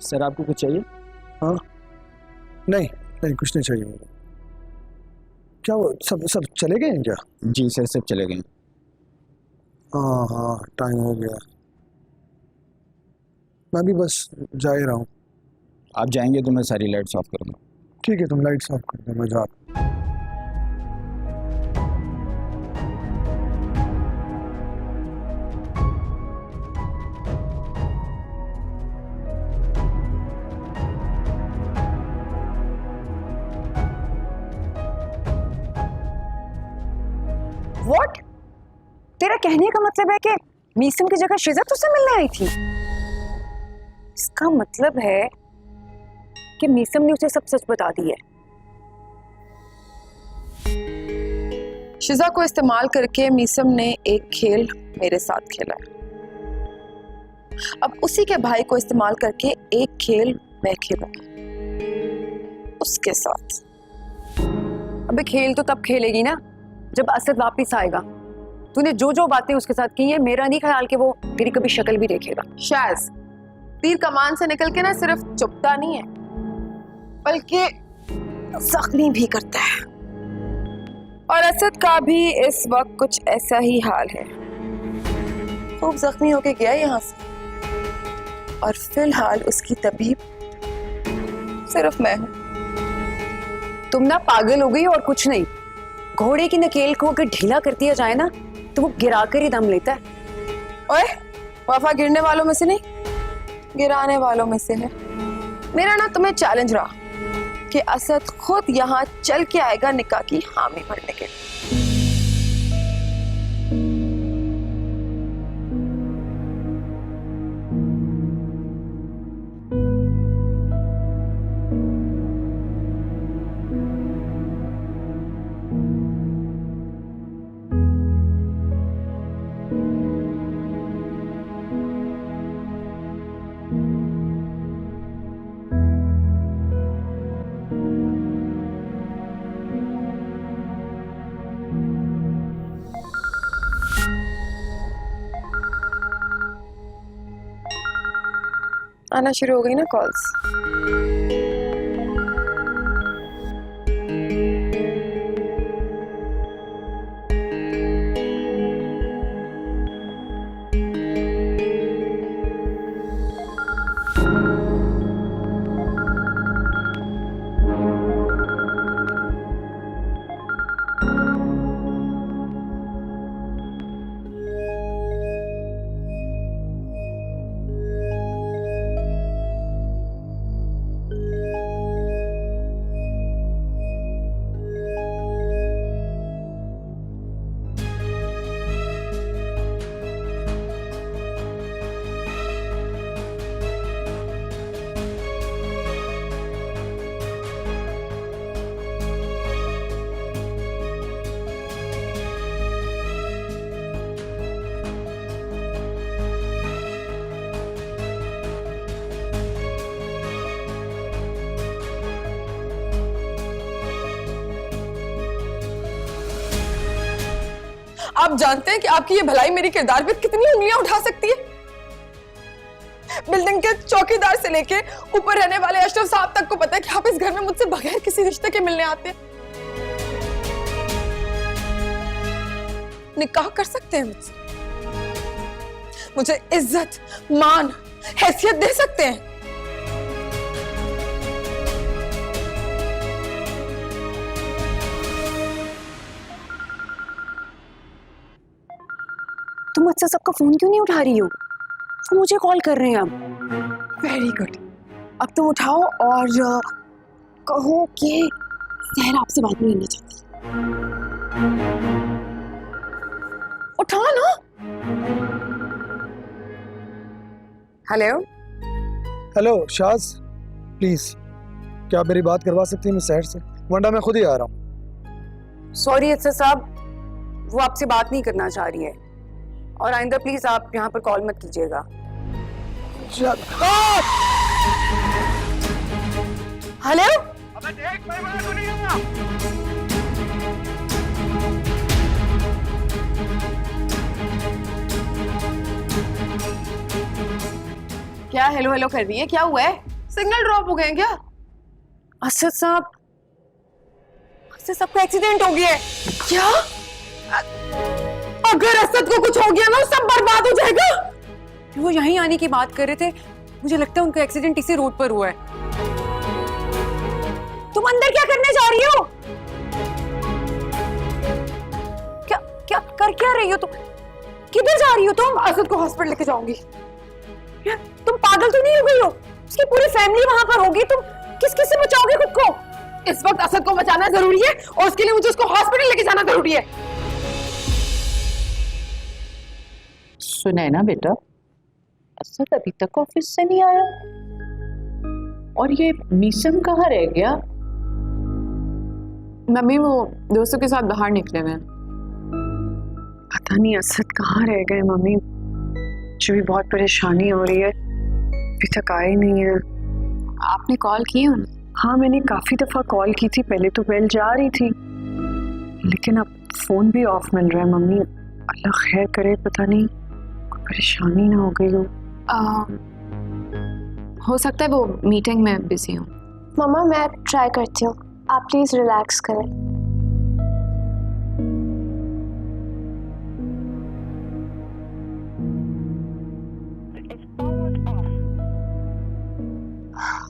Sir आपको कुछ चाहिए? हाँ नहीं नहीं कुछ नहीं चाहिए मुझे। क्या वो सब सब चले गए हैं क्या? जी सर, सब चले गए। हाँ हाँ टाइम हो गया, मैं भी बस जा ही रहा हूँ। आप जाएंगे तो मैं सारी लाइट्स ऑफ करूँगा। ठीक है, तुम लाइट्स ऑफ कर दो, मैं जा रहा हूँ। What? तेरा कहने का मतलब है कि मीसम की जगह शिजा तुझसे मिलने आई थी? इसका मतलब है कि मीसम ने उसे सब सच बता दी है। शिजा को इस्तेमाल करके मीसम ने एक खेल मेरे साथ खेला है। अब उसी के भाई को इस्तेमाल करके एक खेल मैं खेलूंगी उसके साथ। अबे खेल तो तब खेलेगी ना जब असद वापस आएगा। तूने जो जो बातें उसके साथ की है, मेरा नहीं ख्याल कि वो तेरी कभी शक्ल भी देखेगा। शायद तीर कमान से निकल के ना सिर्फ चुपता नहीं है बल्कि जख्मी भी करता है, और असद का भी इस वक्त कुछ ऐसा ही हाल है। खूब जख्मी होके गया यहाँ से, और फिलहाल उसकी तबीब सिर्फ मैं हूँ। तुम ना पागल हो गई और कुछ नहीं। घोड़े की नकेल को अगर ढीला कर दिया जाए ना तो वो गिराकर ही दम लेता है। ओए, वफा गिरने वालों में से नहीं, गिराने वालों में से है। मेरा ना तुम्हें चैलेंज रहा कि असद खुद यहाँ चल के आएगा निकाह की हामी भरने के लिए। आना शुरू हो गई ना कॉल्स। आप जानते हैं कि आपकी ये भलाई मेरी किरदार पे कितनी उंगलियां उठा सकती है? बिल्डिंग के चौकीदार से लेके ऊपर रहने वाले अशरफ साहब तक को पता है कि आप इस घर में मुझसे बगैर किसी रिश्ते के मिलने आते हैं। निकाह कर सकते हैं मुझसे, मुझे इज्जत, मान, हैसियत दे सकते हैं। तुम मुझसे सबका फोन क्यों नहीं उठा रही हो? वो मुझे कॉल कर रहे हैं अब। वेरी गुड, अब तुम उठाओ और कहो कि सहरा आपसे बात नहीं करना चाहती। उठाओ ना। हेलो हेलो शाज, प्लीज क्या आप मेरी बात करवा सकती हैं सहर से, वरना मैं खुद ही आ रहा हूँ। सॉरी असद साहब, वो आपसे बात नहीं करना चाह रही है, और आइंदा प्लीज आप यहाँ पर कॉल मत कीजिएगा। हेलो, क्या हेलो हेलो कर रही है? क्या हुआ है? सिग्नल ड्रॉप हो गए हैं क्या? असद साहब का एक्सीडेंट हो गया है। क्या? अगर असद को कुछ हो गया ना सब बर्बाद हो जाएगा। वो यहीं आने की बात कर रहे थे, मुझे लगता है उनका एक्सीडेंट इसी रोड पर हुआ है। तुम अंदर क्या करने जा रही हो? क्या क्या कर क्या रही हो तुम? किधर जा रही हो तुम? असद को हॉस्पिटल लेके जाऊंगी। तुम पागल तो नहीं हो गई हो? उसकी पूरी फैमिली वहां पर होगी, तुम किस किस से बचाओगे खुद को? इस वक्त असद को बचाना जरूरी है और उसके लिए मुझे उसको हॉस्पिटल लेके जाना जरूरी है। सुने ना बेटा, असद अभी तक ऑफिस से नहीं आया और ये मीसम कहाँ रह गया? मम्मी वो दोस्तों के साथ बाहर निकले हुए हैं। पता नहीं असद कहाँ रह गए मम्मी, मुझे भी बहुत परेशानी हो रही है, अभी तक आए नहीं है। आपने कॉल की उन्हें? हाँ मैंने काफी दफा कॉल की थी, पहले तो बेल जा रही थी लेकिन अब फोन भी ऑफ मिल रहा है। मम्मी अल्लाह खैर करे, पता नहीं कोई परेशानी ना हो गई हो सकता है वो मीटिंग में बिजी हो। मम्मा मैं ट्राई करती हूँ, आप प्लीज रिलैक्स करें।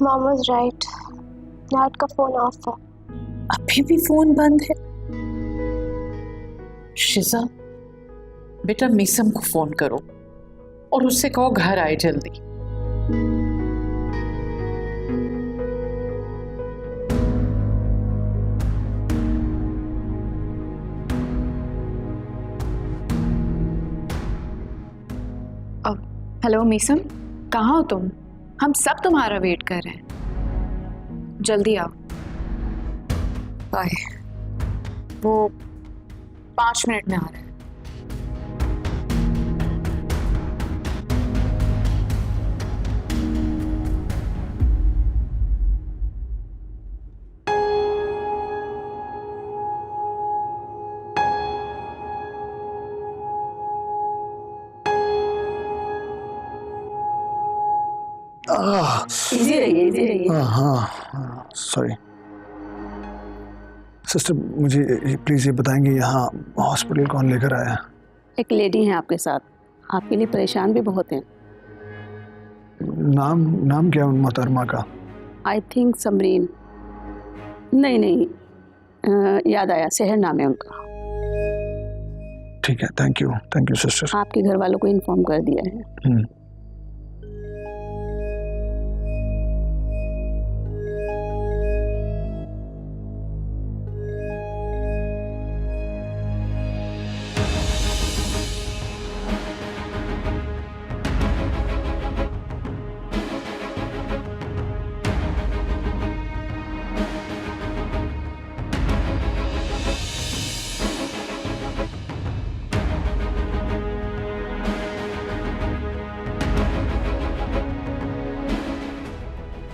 मॉम वाज राइट, डैड का फोन ऑफ है। अभी भी फोन बंद है? शिजा बेटा मीसम को फोन करो और उससे कहो घर आए जल्दी। हेलो मीसम, कहाँ हो तुम? हम सब तुम्हारा वेट कर रहे हैं, जल्दी आओ। बाय। वो 5 मिनट में आ रहे हैं। इजी रहिए। हाँ सॉरी सिस्टर, मुझे प्लीज़ ये बताएंगे यहाँ हॉस्पिटल कौन लेकर आया? एक लेडी है आपके साथ, आपके लिए परेशान भी बहुत हैं। नाम क्या उन मोहतरमा का? आई थिंक समरीन, नहीं याद आया, शहर नाम है उनका। ठीक है, थैंक यू सिस्टर। आपके घर वालों को इन्फॉर्म कर दिया है।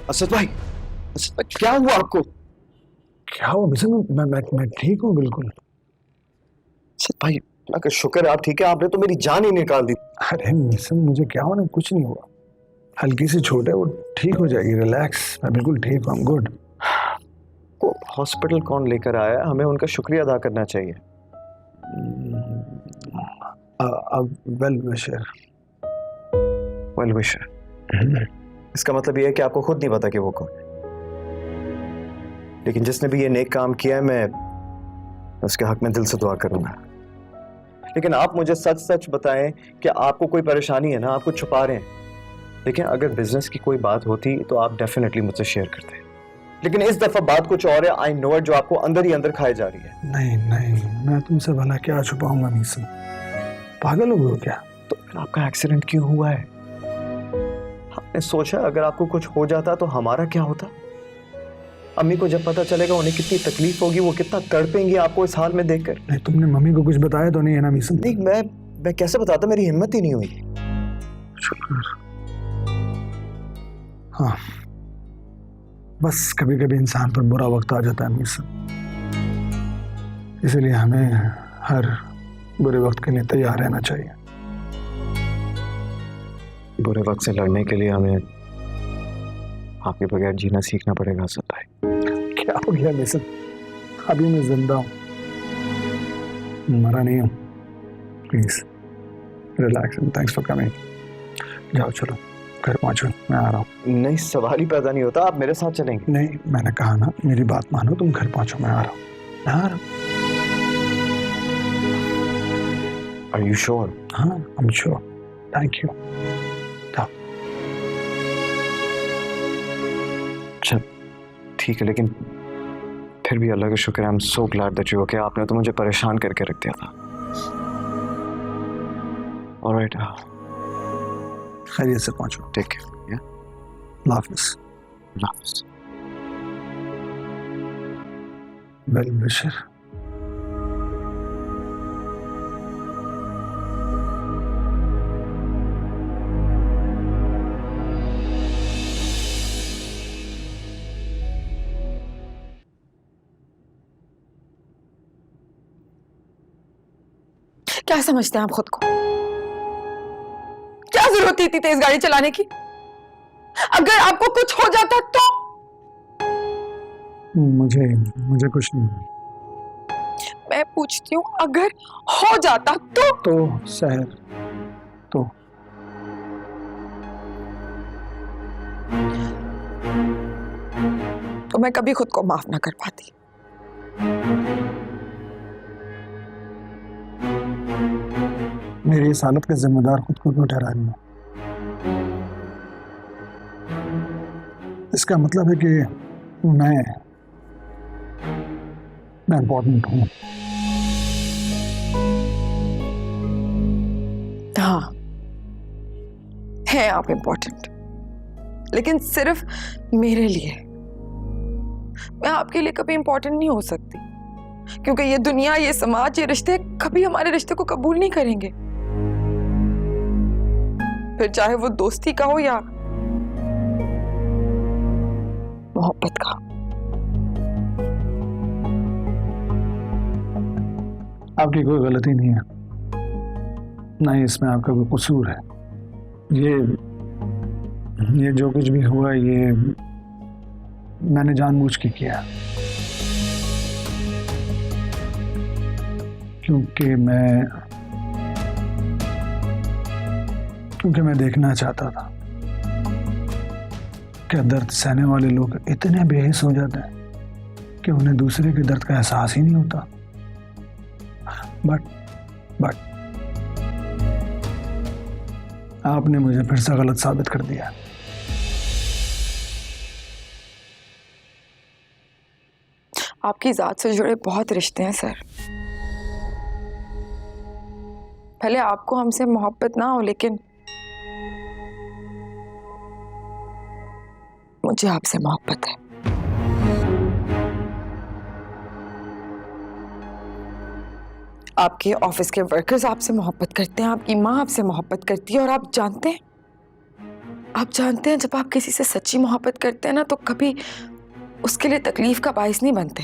असद भाई क्या हुआ आपको? क्या हुआ मिशन? मैं ठीक हूँ बिल्कुल। असद भाई अल्लाह का शुक्र है आप ठीक है, आपने तो मेरी जान ही निकाल दी। अरे मिशन मुझे क्या होना, कुछ नहीं हुआ, हल्की सी चोट है, वो ठीक हो जाएगी, रिलैक्स, मैं बिल्कुल ठीक हूँ, गुड। को हॉस्पिटल कौन लेकर आया, हमें उनका शुक्रिया अदा करना चाहिए। Well wisher. वेल विशर इसका मतलब ये है कि आपको खुद नहीं पता कि वो कौन है, लेकिन जिसने भी ये नेक काम किया है मैं उसके हक में दिल से दुआ करूंगा। लेकिन आप मुझे सच सच बताएं कि आपको कोई परेशानी है ना, आप कुछ छुपा रहे हैं। लेकिन अगर बिजनेस की कोई बात होती तो आप डेफिनेटली मुझसे शेयर करते, लेकिन इस दफा बात कुछ और है। आई नो इट, जो आपको अंदर ही अंदर खाई जा रही है। नहीं मैं तुमसे भला क्या छुपाऊंगा मीसम, पागल हो गए हो क्या? तो फिर आपका एक्सीडेंट क्यों हुआ है? आपने सोचा अगर आपको कुछ हो जाता तो हमारा क्या होता? अम्मी को जब पता चलेगा उन्हें कितनी तकलीफ होगी, वो कितना तड़पेंगी आपको इस हाल में देखकर। नहीं तुमने मम्मी को कुछ बताया तो नहीं है ना मीसम? नहीं मैं कैसे बताता, मेरी हिम्मत ही नहीं हुई। शुक्र। हाँ बस कभी कभी इंसान पर बुरा वक्त आ जाता है मीसम, इसलिए हमें हर बुरे वक्त के लिए तैयार रहना चाहिए। बुरे वक्त से लड़ने के लिए हमें आपके बगैर जीना सीखना पड़ेगा असद भाई। क्या हो गया मिसन? अभी मैं जिंदा हूँ, मरा नहीं हूँ। Please relax and thanks for coming. जाओ चलो घर पहुँचो, मैं आ रहा हूँ। नहीं, सवाल ही पैदा नहीं होता, आप मेरे साथ चलेंगे? नहीं, मैंने कहा ना, मेरी बात मानो, तुम घर पहुँचो, मैं आ रहा हूँ, मैं आ रहा हूँ। Are you sure? हाँ, I'm sure. Thank you. अच्छा ठीक है, लेकिन फिर भी अल्लाह का शुक्र है, I am so glad that you okay. आपने तो मुझे परेशान करके रख दिया था। ऑलराइट, खैरियत से पहुँचो। Take care. या अल्लाह हाफिज़। अल्लाह हाफिज़। Well wisher. क्या समझते हैं आप खुद को? क्या जरूरत थी इतनी तेज गाड़ी चलाने की? अगर आपको कुछ हो जाता तो? मुझे कुछ नहीं। मैं पूछती हूँ, अगर हो जाता तो सहर, तो मैं कभी खुद को माफ ना कर पाती। मेरी इस हालत का जिम्मेदार खुद को क्यों ठहरा रही हूँ? इसका मतलब है कि मैं इम्पोर्टेंट हूँ। हाँ, है आप इम्पोर्टेंट, लेकिन सिर्फ मेरे लिए। मैं आपके लिए कभी इम्पोर्टेंट नहीं हो सकती, क्योंकि ये दुनिया, ये समाज, ये रिश्ते कभी हमारे रिश्ते को कबूल नहीं करेंगे। फिर चाहे वो दोस्ती का हो या मोहब्बत का। आपकी कोई गलती नहीं है, ना ही इसमें आपका कोई कसूर है। ये जो कुछ भी हुआ, ये मैंने जानबूझ के किया, क्योंकि मैं देखना चाहता था कि दर्द सहने वाले लोग इतने बेहिस हो जाते हैं कि उन्हें दूसरे के दर्द का एहसास ही नहीं होता। बट आपने मुझे फिर से गलत साबित कर दिया। आपकी जात से जुड़े बहुत रिश्ते हैं सर। भले आपको हमसे मोहब्बत ना हो, लेकिन मुझे आपसे मोहब्बत है। आपके ऑफिस के वर्कर्स आपसे मोहब्बत करते हैं, आपकी माँ आपसे मोहब्बत करती है, और आप जानते हैं जब आप किसी से सच्ची मोहब्बत करते हैं ना, तो कभी उसके लिए तकलीफ का बाइस नहीं बनते।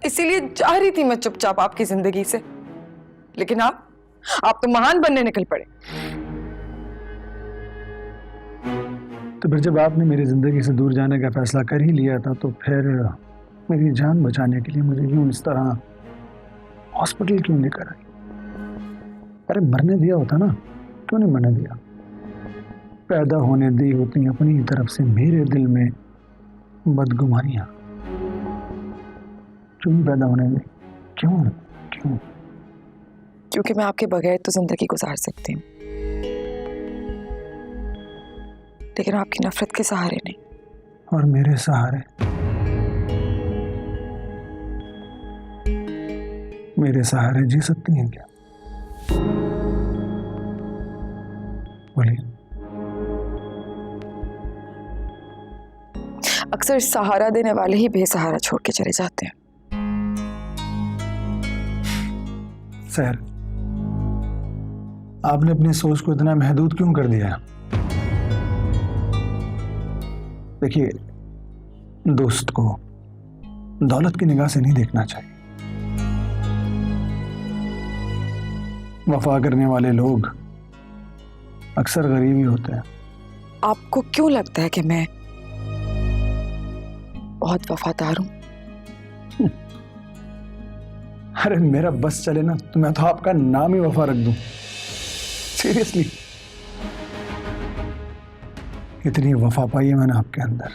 इसीलिए चाह रही थी मैं चुपचाप आपकी जिंदगी से, लेकिन आप तो महान बनने निकल पड़े। तो फिर जब आपने मेरी जिंदगी से दूर जाने का फैसला कर ही लिया था, तो फिर मेरी जान बचाने के लिए मुझे यूं इस तरह हॉस्पिटल क्यों लेकर आई? अरे मरने दिया होता ना, क्यों नहीं मरने दिया? पैदा होने दी होती अपनी तरफ से मेरे दिल में बदगुमानियां, क्यों पैदा होने दी? क्यों? क्योंकि मैं आपके बगैर तो जिंदगी गुजार सकती हूँ, लेकिन आपकी नफरत के सहारे नहीं। और मेरे सहारे? मेरे सहारे जी सकती हैं क्या? बोलिए। अक्सर सहारा देने वाले ही बेसहारा छोड़ के चले जाते हैं। सर, आपने अपनी सोच को इतना महदूद क्यों कर दिया? देखिए, दोस्त को दौलत की निगाह से नहीं देखना चाहिए। वफा करने वाले लोग अक्सर गरीब ही होते हैं, आपको क्यों लगता है कि मैं बहुत वफादार हूं? अरे मेरा बस चले ना तो मैं तो आपका नाम ही वफा रख दूं। सीरियसली, इतनी वफा पाई है मैंने आपके अंदर।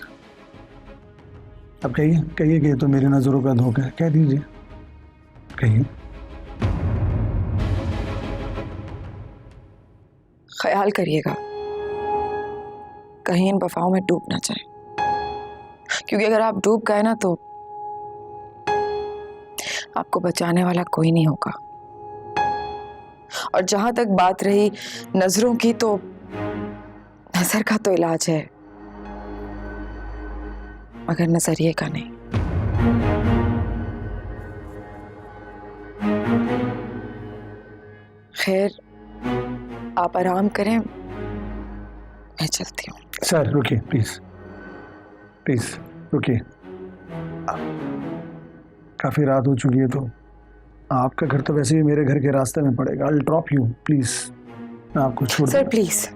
अब कहिए कहिए कि ये तो मेरी नजरों का धोखा है, कह दीजिए, कहिए। ख्याल करिएगा कहीं इन वफाओं में डूब ना जाए, क्योंकि अगर आप डूब गए ना तो आपको बचाने वाला कोई नहीं होगा। और जहां तक बात रही नजरों की, तो नजर का तो इलाज है मगर नजरिए का नहीं। खैर, आप आराम करें, मैं चलती हूँ। सर रुकिए प्लीज, प्लीज रुकिए। काफी रात हो चुकी है, तो आपका घर तो वैसे भी मेरे घर के रास्ते में पड़ेगा। I'll drop you, please. मैं आपको छोड़ सर प्लीज,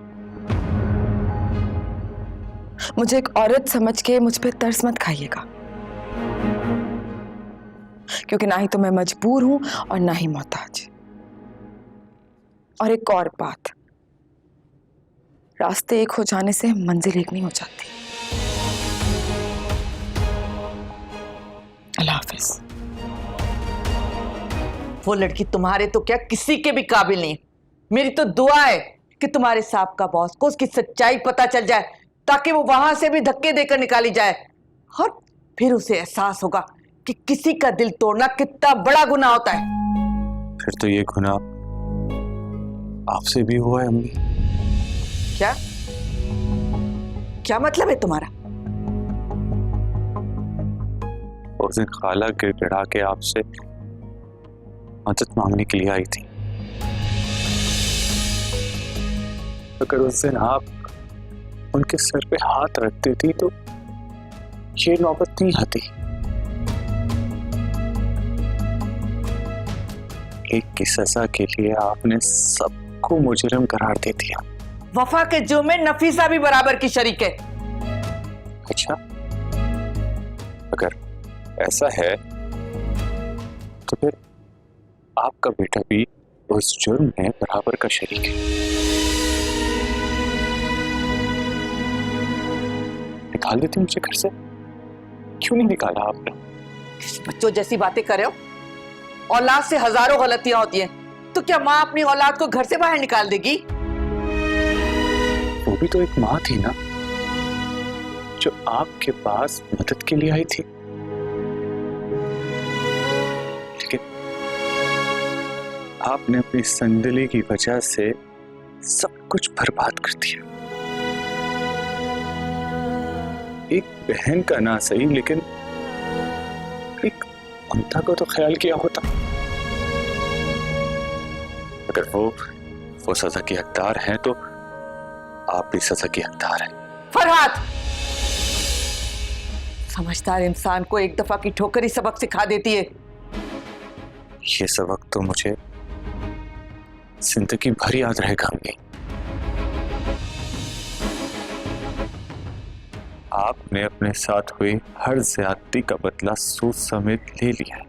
मुझे एक औरत समझ के मुझ पे तरस मत खाइएगा, क्योंकि ना ही तो मैं मजबूर हूं और ना ही मोहताज। और एक और बात, रास्ते एक हो जाने से मंजिल एक नहीं हो जाती। अल्लाह हाफिज। वो लड़की तुम्हारे तो क्या किसी के भी काबिल नहीं। मेरी तो दुआ है कि तुम्हारे साहब का बॉस को उसकी सच्चाई पता चल जाए, ताकि वो वहां से भी धक्के देकर निकाली जाए, और फिर उसे एहसास होगा कि किसी का दिल तोड़ना कितना बड़ा गुनाह होता है। फिर तो ये गुनाह आपसे भी हुआ है अम्मी। क्या क्या मतलब है तुम्हारा? उस दिन खाला गिड़गिड़ा के आपसे मदद मांगने के लिए आई थी। अगर उस दिन आप उनके सर पे हाथ रखते थी तो ये नौबत नहीं आती। एक की सजा के लिए आपने सबको मुजरिम करार दे दिया। वफा के जुर्म में नफीसा भी बराबर की शरीक है। अच्छा, अगर ऐसा है तो फिर आपका बेटा भी उस जुर्म में बराबर का शरीक है। निकाल देते मुझे घर से, क्यों नहीं निकाला आपने? बच्चों जैसी बातें कर रहे हो। औलाद से हजारों गलतियां होती हैं, तो क्या माँ अपनी औलाद को घर से बाहर निकाल देगी? वो भी तो एक माँ थी ना, जो आपके पास मदद के लिए आई थी। लेकिन आपने अपनी संदली की वजह से सब कुछ बर्बाद कर दिया। एक बहन का ना सही, लेकिन एक ममता को तो ख्याल किया होता। अगर वो सजा की हकदार हैं तो आप भी सजा की हकदार हैं। फरहाद, समझदार इंसान को एक दफा की ठोकर ही सबक सिखा देती है। ये सबक तो मुझे जिंदगी भर याद रहेगा अम्मी। आपने अपने साथ हुई हर ज्यादती का बदला सूद समेत ले लिया है।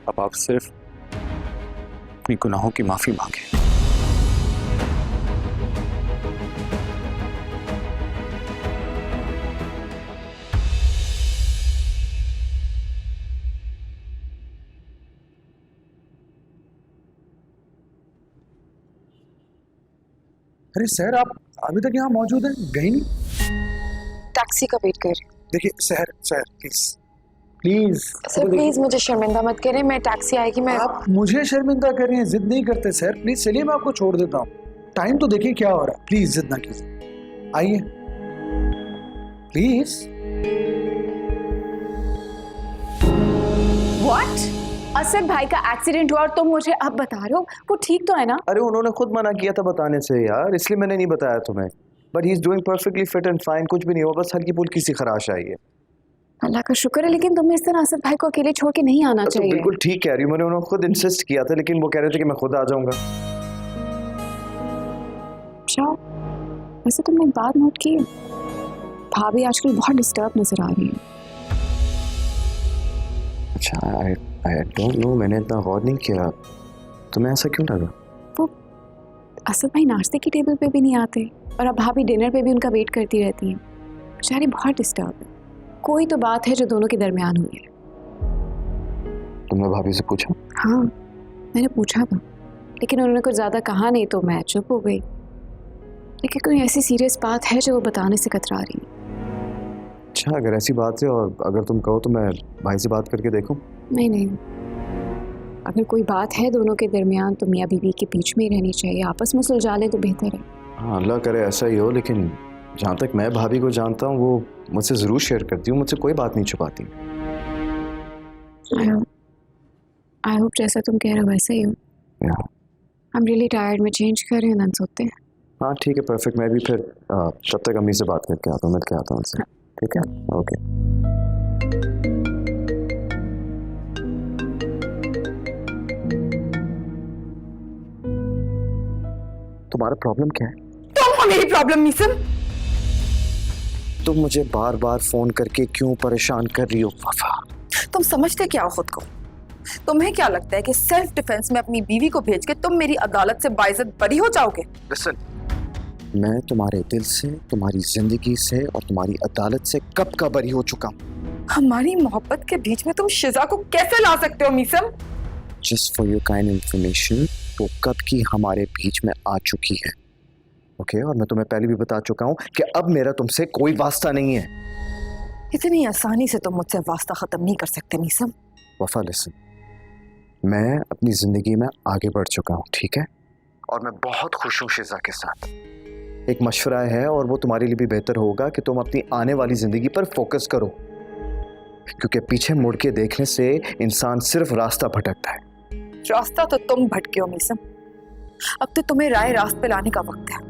अब आप सिर्फ अपनी गुनाहों की माफी मांगे। अरे सर, आप अभी तक यहाँ मौजूद हैं, गई नहीं? टैक्सी का वेट कर रही हूँ। देखिए sir, sir please please. Sir please मुझे शर्मिंदा मत करें, मैं टैक्सी आएगी। मैं आप मुझे शर्मिंदा कर रहे हैं, जिद नहीं करते सर। प्लीज चलिए, मैं आपको छोड़ देता हूँ। टाइम तो देखिए क्या हो रहा है। प्लीज जिद ना कीजिए, आइए प्लीज। व्हाट? असद भाई का एक्सीडेंट हुआ और तुम मुझे अब बता रहे हो? वो ठीक तो है ना? अरे उन्होंने खुद मना किया था बताने से यार, इसलिए मैंने नहीं बताया तुम्हें। But he is doing perfectly fit and fine, कुछ भी नहीं हुआ, बस हल्की फुल्की सी खराश आई है। अल्लाह का शुक्र है, लेकिन तुम्हें इस तरह असद भाई को अकेले छोड़ के नहीं आना तो चाहिए। बिल्कुल ठीक कह रही हूँ, मैंने उन्हें खुद इंसिस्ट किया था, लेकिन वो कह रहे थे कि मैं खुद आ जाऊंगा। जाओ, वैसे तुमने एक बात नोट की, भाभी आजकल बहुत डिस्टर्ब नजर आ रही है। अच्छा, आई डोंट नो, मैंने इतना गौर नहीं किया। तुम्हें ऐसा क्यों लगा? वो असद भाई नाश्ते की टेबल पे भी नहीं आते और अब भाभी डिनर पे भी उनका वेट करती रहती है। बेचारी बहुत डिस्टर्ब है। कोई तो बात है जो दोनों के दरमियान हुई है। तुमने भाभी से पूछा? हाँ, मैंने पूछा था, लेकिन उन्होंने कुछ ज़्यादा कहा नहीं तो मैं चुप हो गई। लेकिन कोई ऐसी सीरियस बात है जो वो बताने से कतरा रही है। अच्छा, अगर ऐसी बात है और अगर तुम कहो तो मैं भाई से बात करके देखूं? नहीं नहीं, अगर कोई बात है दोनों के दरमियान तो मियाँ बीवी के बीच में ही रहनी चाहिए, आपस में सुलझा लें तो बेहतर है। हाँ, अल्लाह करे ऐसा ही हो, लेकिन जहाँ तक मैं भाभी को जानता हूँ वो मुझसे ज़रूर शेयर करती हूँ, मुझसे कोई बात नहीं छुपाती। आई होप जैसा तुम कह रहे हो वैसा ही हो। आई एम रियली टायर्ड, में चेंज कर रहे हैं, सोते हैं। हाँ ठीक है, परफेक्ट। मैं भी फिर तब तक अम्मी से बात करके आता हूँ, मिल के आता हूँ उनसे। ठीक है, ओके। तुम्हारा प्रॉब्लम क्या है? तुम हो मेरी प्रॉब्लम मीसम। तुम मुझे बार बार फोन करके क्यों परेशान कर रही हो वफा? तुम समझते क्या हो खुद को? तुम्हें क्या लगता है कि सेल्फ डिफेंस में अपनी बीवी को भेज के तुम मेरी अदालत से बाइज्जत बरी हो जाओगे? लिसन, मैं तुम्हारे दिल से, तुम्हारी जिंदगी से और तुम्हारी अदालत से कब का बरी हो चुका हूँ। हमारी मोहब्बत के बीच में तुम शिजा को कैसे ला सकते हो मीसम? Just for your kind information, वो कब की हमारे बीच में आ चुकी है। ओके, और मैं तुम्हें पहले भी बता चुका हूँ कि अब मेरा तुमसे कोई वास्ता नहीं है। इतनी आसानी से तुम मुझसे वास्ता खत्म नहीं कर सकते मीसम। वफा लिसन, मैं अपनी जिंदगी में आगे बढ़ चुका हूँ, ठीक है, और मैं बहुत खुश हूँ शिजा के साथ। एक मशवरा है और वो तुम्हारे लिए भी बेहतर होगा कि तुम अपनी आने वाली जिंदगी पर फोकस करो, क्योंकि पीछे मुड़ के देखने से इंसान सिर्फ रास्ता भटकता है। रास्ता तो तुम भटके हो मीसम, अब तो तुम्हें राय रास्त पे लाने का वक्त है।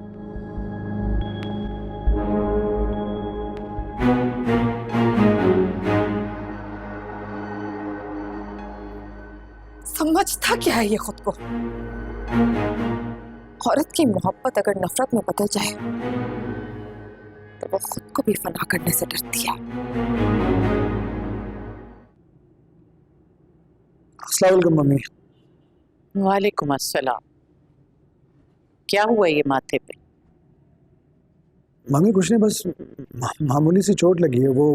समझता क्या है ये खुद को? औरत की मोहब्बत अगर नफरत में बदल जाए तो वो खुद को भी फना करने से डरती है। अस्सलाम वालेकुम मम्मी। वालेकुम अस्सलाम। क्या हुआ ये माथे पे? मम्मी कुछ नहीं, बस मामूली सी चोट लगी है। वो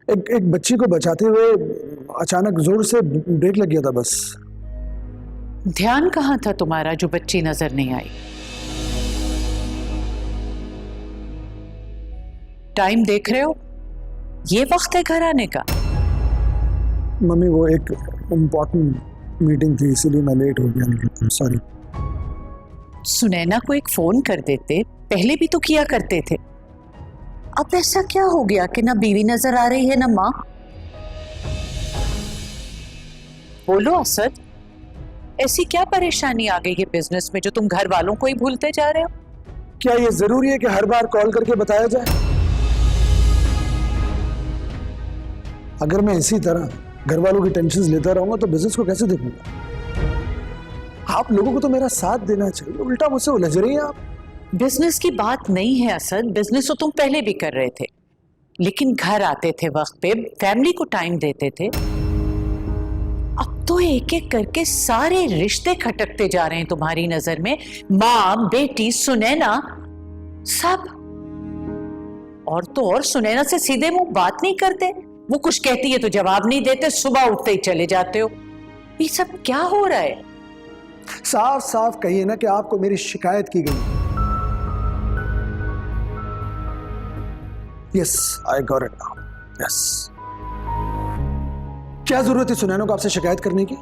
एक बच्ची को बचाते हुए अचानक जोर से ब्रेक लग गया था बस। ध्यान कहाँ था तुम्हारा जो बच्ची नजर नहीं आई? टाइम देख रहे हो? ये वक्त है घर आने का। मम्मी वो एक इम्पोर्टेंट मीटिंग थी इसीलिए मैं लेट हो गया, सॉरी। सुनैना को एक फोन कर देते, पहले भी तो किया करते थे। अब ऐसा क्या हो गया कि ना बीवी नजर आ रही है ना माँ? बोलो असद, ऐसी क्या परेशानी आ गई है बिजनेस में जो तुम घर वालों को ही भूलते जा रहे हो? क्या ये जरूरी है कि हर बार कॉल करके बताया जाए? अगर मैं इसी तरह घर वालों की टेंशन लेता रहूंगा तो बिजनेस को कैसे देखूंगा? आप लोगों को तो मेरा साथ देना चाहिए, उल्टा मुझसे उलझ रही हैं आप। बिजनेस की बात नहीं है असद, बिजनेस तो तुम पहले भी कर रहे थे, लेकिन घर आते थे वक्त पे, फैमिली को टाइम देते थे। अब तो एक एक करके सारे रिश्ते खटकते जा रहे हैं तुम्हारी नजर में। माँ, बेटी, सुनैना, सब। और तो और सुनैना से सीधे मुंह बात नहीं करते, वो कुछ कहती है तो जवाब नहीं देते, सुबह उठते ही चले जाते हो। ये सब क्या हो रहा है? साफ साफ कहिए ना कि आपको मेरी शिकायत की गई। Yes, I got it now. Yes, क्या जरूरत है सुनैना को आपसे शिकायत करने की?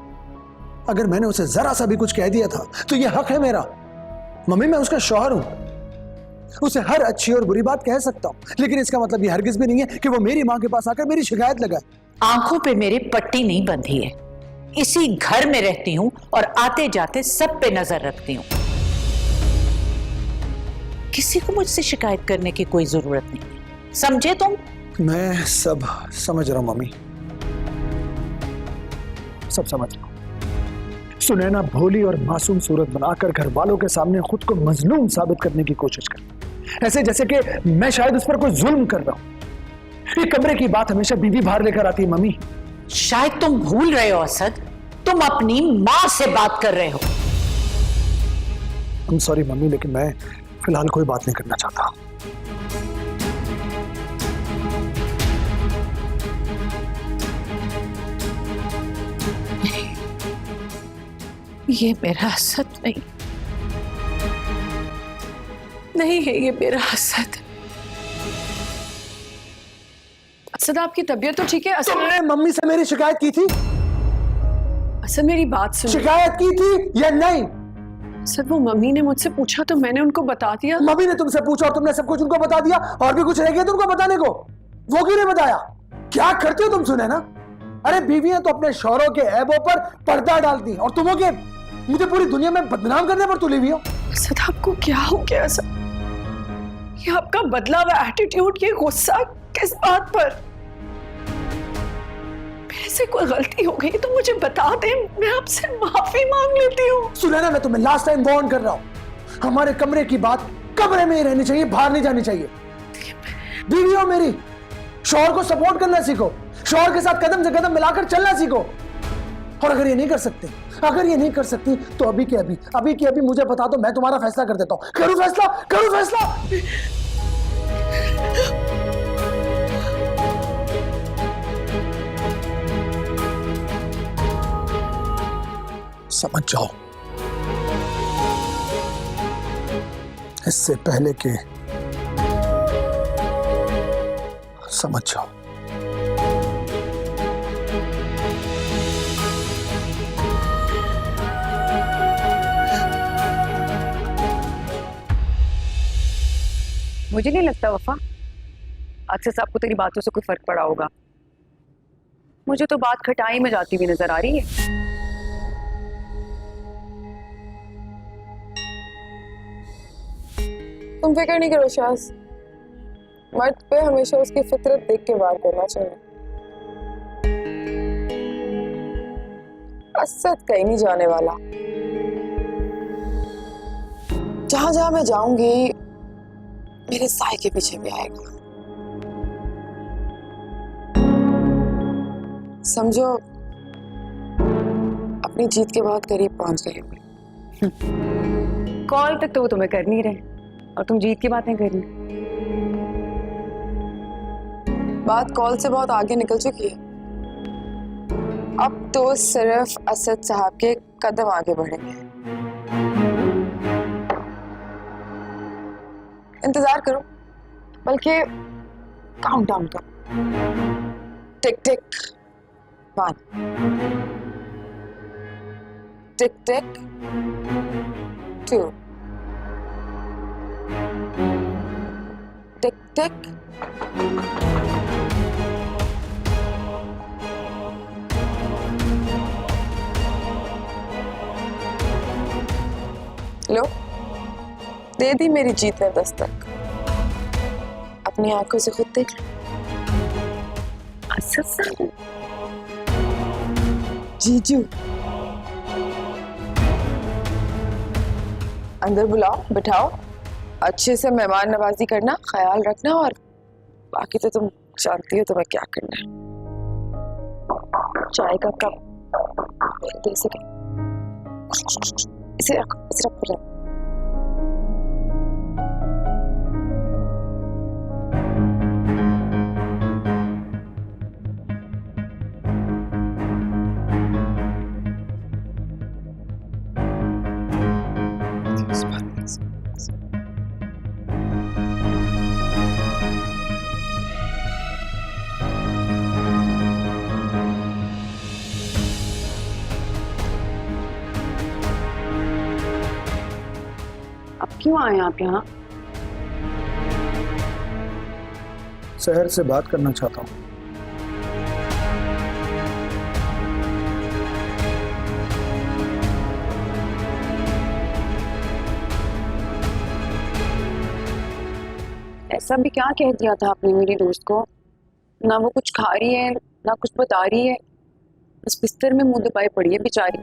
अगर मैंने उसे जरा सा भी कुछ कह दिया था तो यह हक है मेरा। मम्मी, मैं उसका शौहर हूं, उसे हर अच्छी और बुरी बात कह सकता हूं, लेकिन इसका मतलब यह हरगिज भी नहीं है कि वो मेरी मां के पास आकर मेरी शिकायत लगाए। आंखों पे मेरे पट्टी नहीं बंधी है, इसी घर में रहती हूं और आते जाते सब पे नजर रखती हूं। किसी को मुझसे शिकायत करने की कोई जरूरत नहीं, समझे तुम? मैं सब समझ रहा हूं मम्मी, सब समझ रहा हूं। सुनैना भोली और मासूम सूरत बनाकर घर वालों के सामने खुद को मजलूम साबित करने की कोशिश कर ऐसे जैसे कि मैं शायद उस पर कोई जुल्म कर रहा हूं। ये कमरे की बात हमेशा बीवी बाहर लेकर आती है मम्मी। शायद तुम भूल रहे हो असद, तुम अपनी माँ से बात कर रहे हो। I'm सॉरी मम्मी, लेकिन मैं फिलहाल कोई बात नहीं करना चाहता। ये मेरा असद नहीं, नहीं है ये मेरा असद। असद आपकी तबीयत तो ठीक है? असद तुमने मम्मी से मेरी शिकायत की थी? असद मेरी बात सुनो। शिकायत की थी या नहीं? सर वो मम्मी ने मुझसे पूछा तो मैंने उनको बता दिया। मम्मी ने तुमसे पूछा और तुमने सब कुछ उनको बता दिया, और भी कुछ रह गया तुमको बताने को? वो क्यों नहीं बताया? क्या करते हो तुम, सुने ना? अरे बीवियां तो अपने शौहरों के ऐबों पर पर्दा डालती हैं, और तुम हो के मुझे पूरी दुनिया में बदनाम करने पर तुली हुई हो। असद आपको क्या हो गया? असद ये आपका बदला हुआ एटीट्यूड, ये गुस्सा किस बात पर? मेरे से कोई गलती हो गई तो मुझे बता दे, मैं आपसे माफी मांग लेती हूँ। सुने ना, मैं तुम्हें लास्ट टाइम वार्न कर रहा हूँ, हमारे कमरे की बात कमरे में ही रहनी चाहिए, बाहर नहीं जानी चाहिए। बीवी हो मेरी, शौहर को सपोर्ट करना सीखो, शौहर के साथ कदम से कदम मिलाकर चलना सीखो। और अगर ये नहीं कर सकते, अगर ये नहीं कर सकती तो अभी के अभी मुझे बता दो, मैं तुम्हारा फैसला कर देता हूँ। करूँ फैसला। समझ जाओ, इससे पहले के समझ जाओ। मुझे नहीं लगता वफा अक्सर साहब को तेरी बातों से कोई फर्क पड़ा होगा। मुझे तो बात खटाई में जाती हुई नजर आ रही है। तुम फिक्र नहीं करो शाज, मर्द पे हमेशा उसकी फितरत देख के वार करना चाहिए। असद कहीं नहीं जाने वाला। जहां जहां मैं जाऊंगी मेरे साए के पीछे भी आएगा। समझो अपनी जीत के बहुत करीब पहुंच गए। कॉल तक तो वो तुम्हें कर नहीं रहे और तुम जीत की बातें कर रही। बात कॉल से बहुत आगे निकल चुकी है। अब तो सिर्फ असद साहब के कदम आगे बढ़ेंगे। इंतजार करो, बल्कि काउंट डाउन करो। टिक टिक 1, टिक टिक 2, टिक टिक लो, दे दी मेरी जीत ने दस्तक। अपनी आंखों से खुद देख लो। जीजू अंदर बुलाओ, बिठाओ, अच्छे से मेहमान नवाजी करना, ख्याल रखना, और बाकी तो तुम जानती हो तुम्हें क्या करना है। चाय का कप दे सके, इसे रखो, इसे रखो। अब क्यों आए आप यहाँ? शहर से बात करना चाहता हूँ। ऐसा भी क्या कह दिया था आपने मेरी दोस्त को? ना वो कुछ खा रही है, ना कुछ बता रही है, बस बिस्तर में मुंह दबाए पड़ी है बेचारी।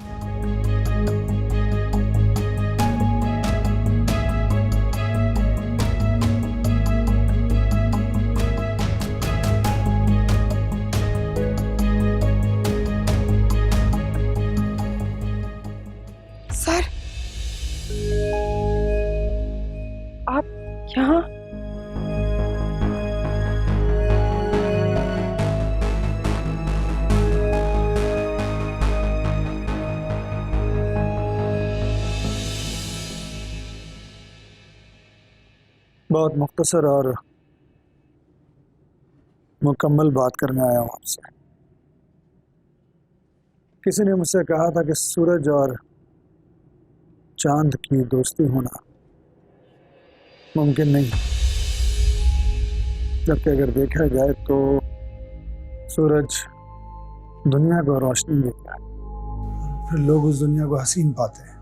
बहुत मुख्तसर और मुकम्मल बात करने आया हूँ आपसे। किसी ने मुझसे कहा था कि सूरज और चांद की दोस्ती होना मुमकिन नहीं, जबकि अगर देखा जाए तो सूरज दुनिया को रोशनी देता है, फिर लोग उस दुनिया को हसीन पाते हैं,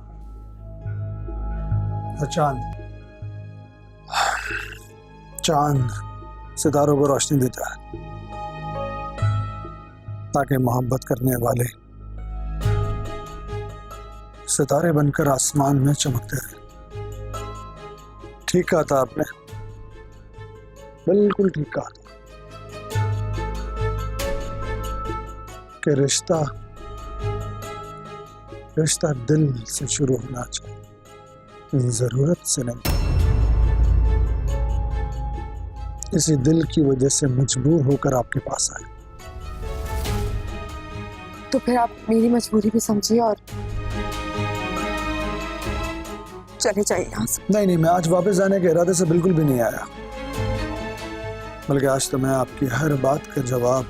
और चांद सितारों को रोशनी देता है ताकि मोहब्बत करने वाले सितारे बनकर आसमान में चमकते रहे। ठीक कहा था आपने, बिल्कुल ठीक कहा था कि रिश्ता दिल से शुरू होना चाहिए, जरूरत से नहीं। इसी दिल की वजह से मजबूर होकर आपके पास आए। तो फिर आप मेरी मजबूरी भी समझिए और चले जाइए यहाँ से। नहीं, मैं आज वापस जाने के इरादे से बिल्कुल भी नहीं आया, बल्कि आज तो मैं आपकी हर बात का जवाब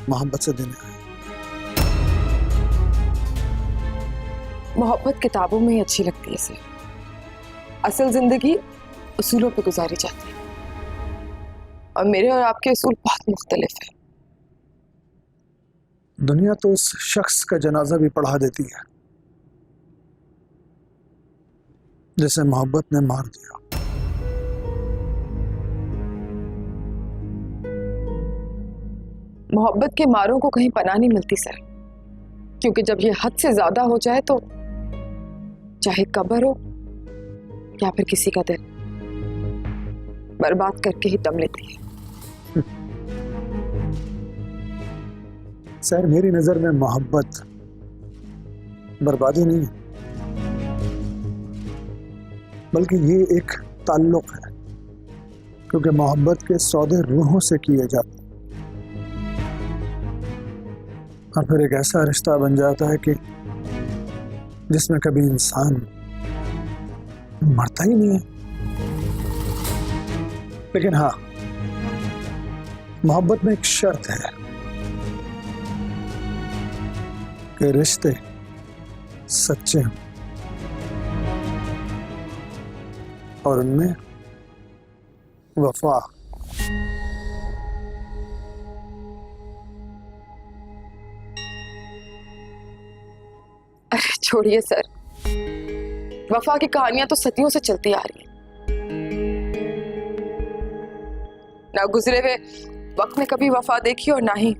मोहब्बत से देने आया। मोहब्बत किताबों में ही अच्छी लगती है सर, असल जिंदगी उसूलों पे गुजारी जाती है, और मेरे और आपके उसूल बहुत मुख्तलिफ हैं। दुनिया तो उस शख्स का जनाजा भी पढ़ा देती है जिसे मोहब्बत ने मार दिया। मोहब्बत के मारों को कहीं पनाह नहीं मिलती सर, क्योंकि जब ये हद से ज्यादा हो जाए तो चाहे कब्र हो या फिर किसी का दिल, बर्बाद करके ही दम लेती है। सर, मेरी नजर में मोहब्बत बर्बादी नहीं है, बल्कि ये एक ताल्लुक है, क्योंकि मोहब्बत के सौदे रूहों से किए जाते हैं, और फिर एक ऐसा रिश्ता बन जाता है कि जिसमें कभी इंसान मरता ही नहीं है। लेकिन हाँ, मोहब्बत में एक शर्त है कि रिश्ते सच्चे हों और उनमें वफा। अरे छोड़िए सर, वफा की कहानियां तो सदियों से चलती आ रही हैं। ना गुजरे हुए वक्त में कभी वफा देखी और ना ही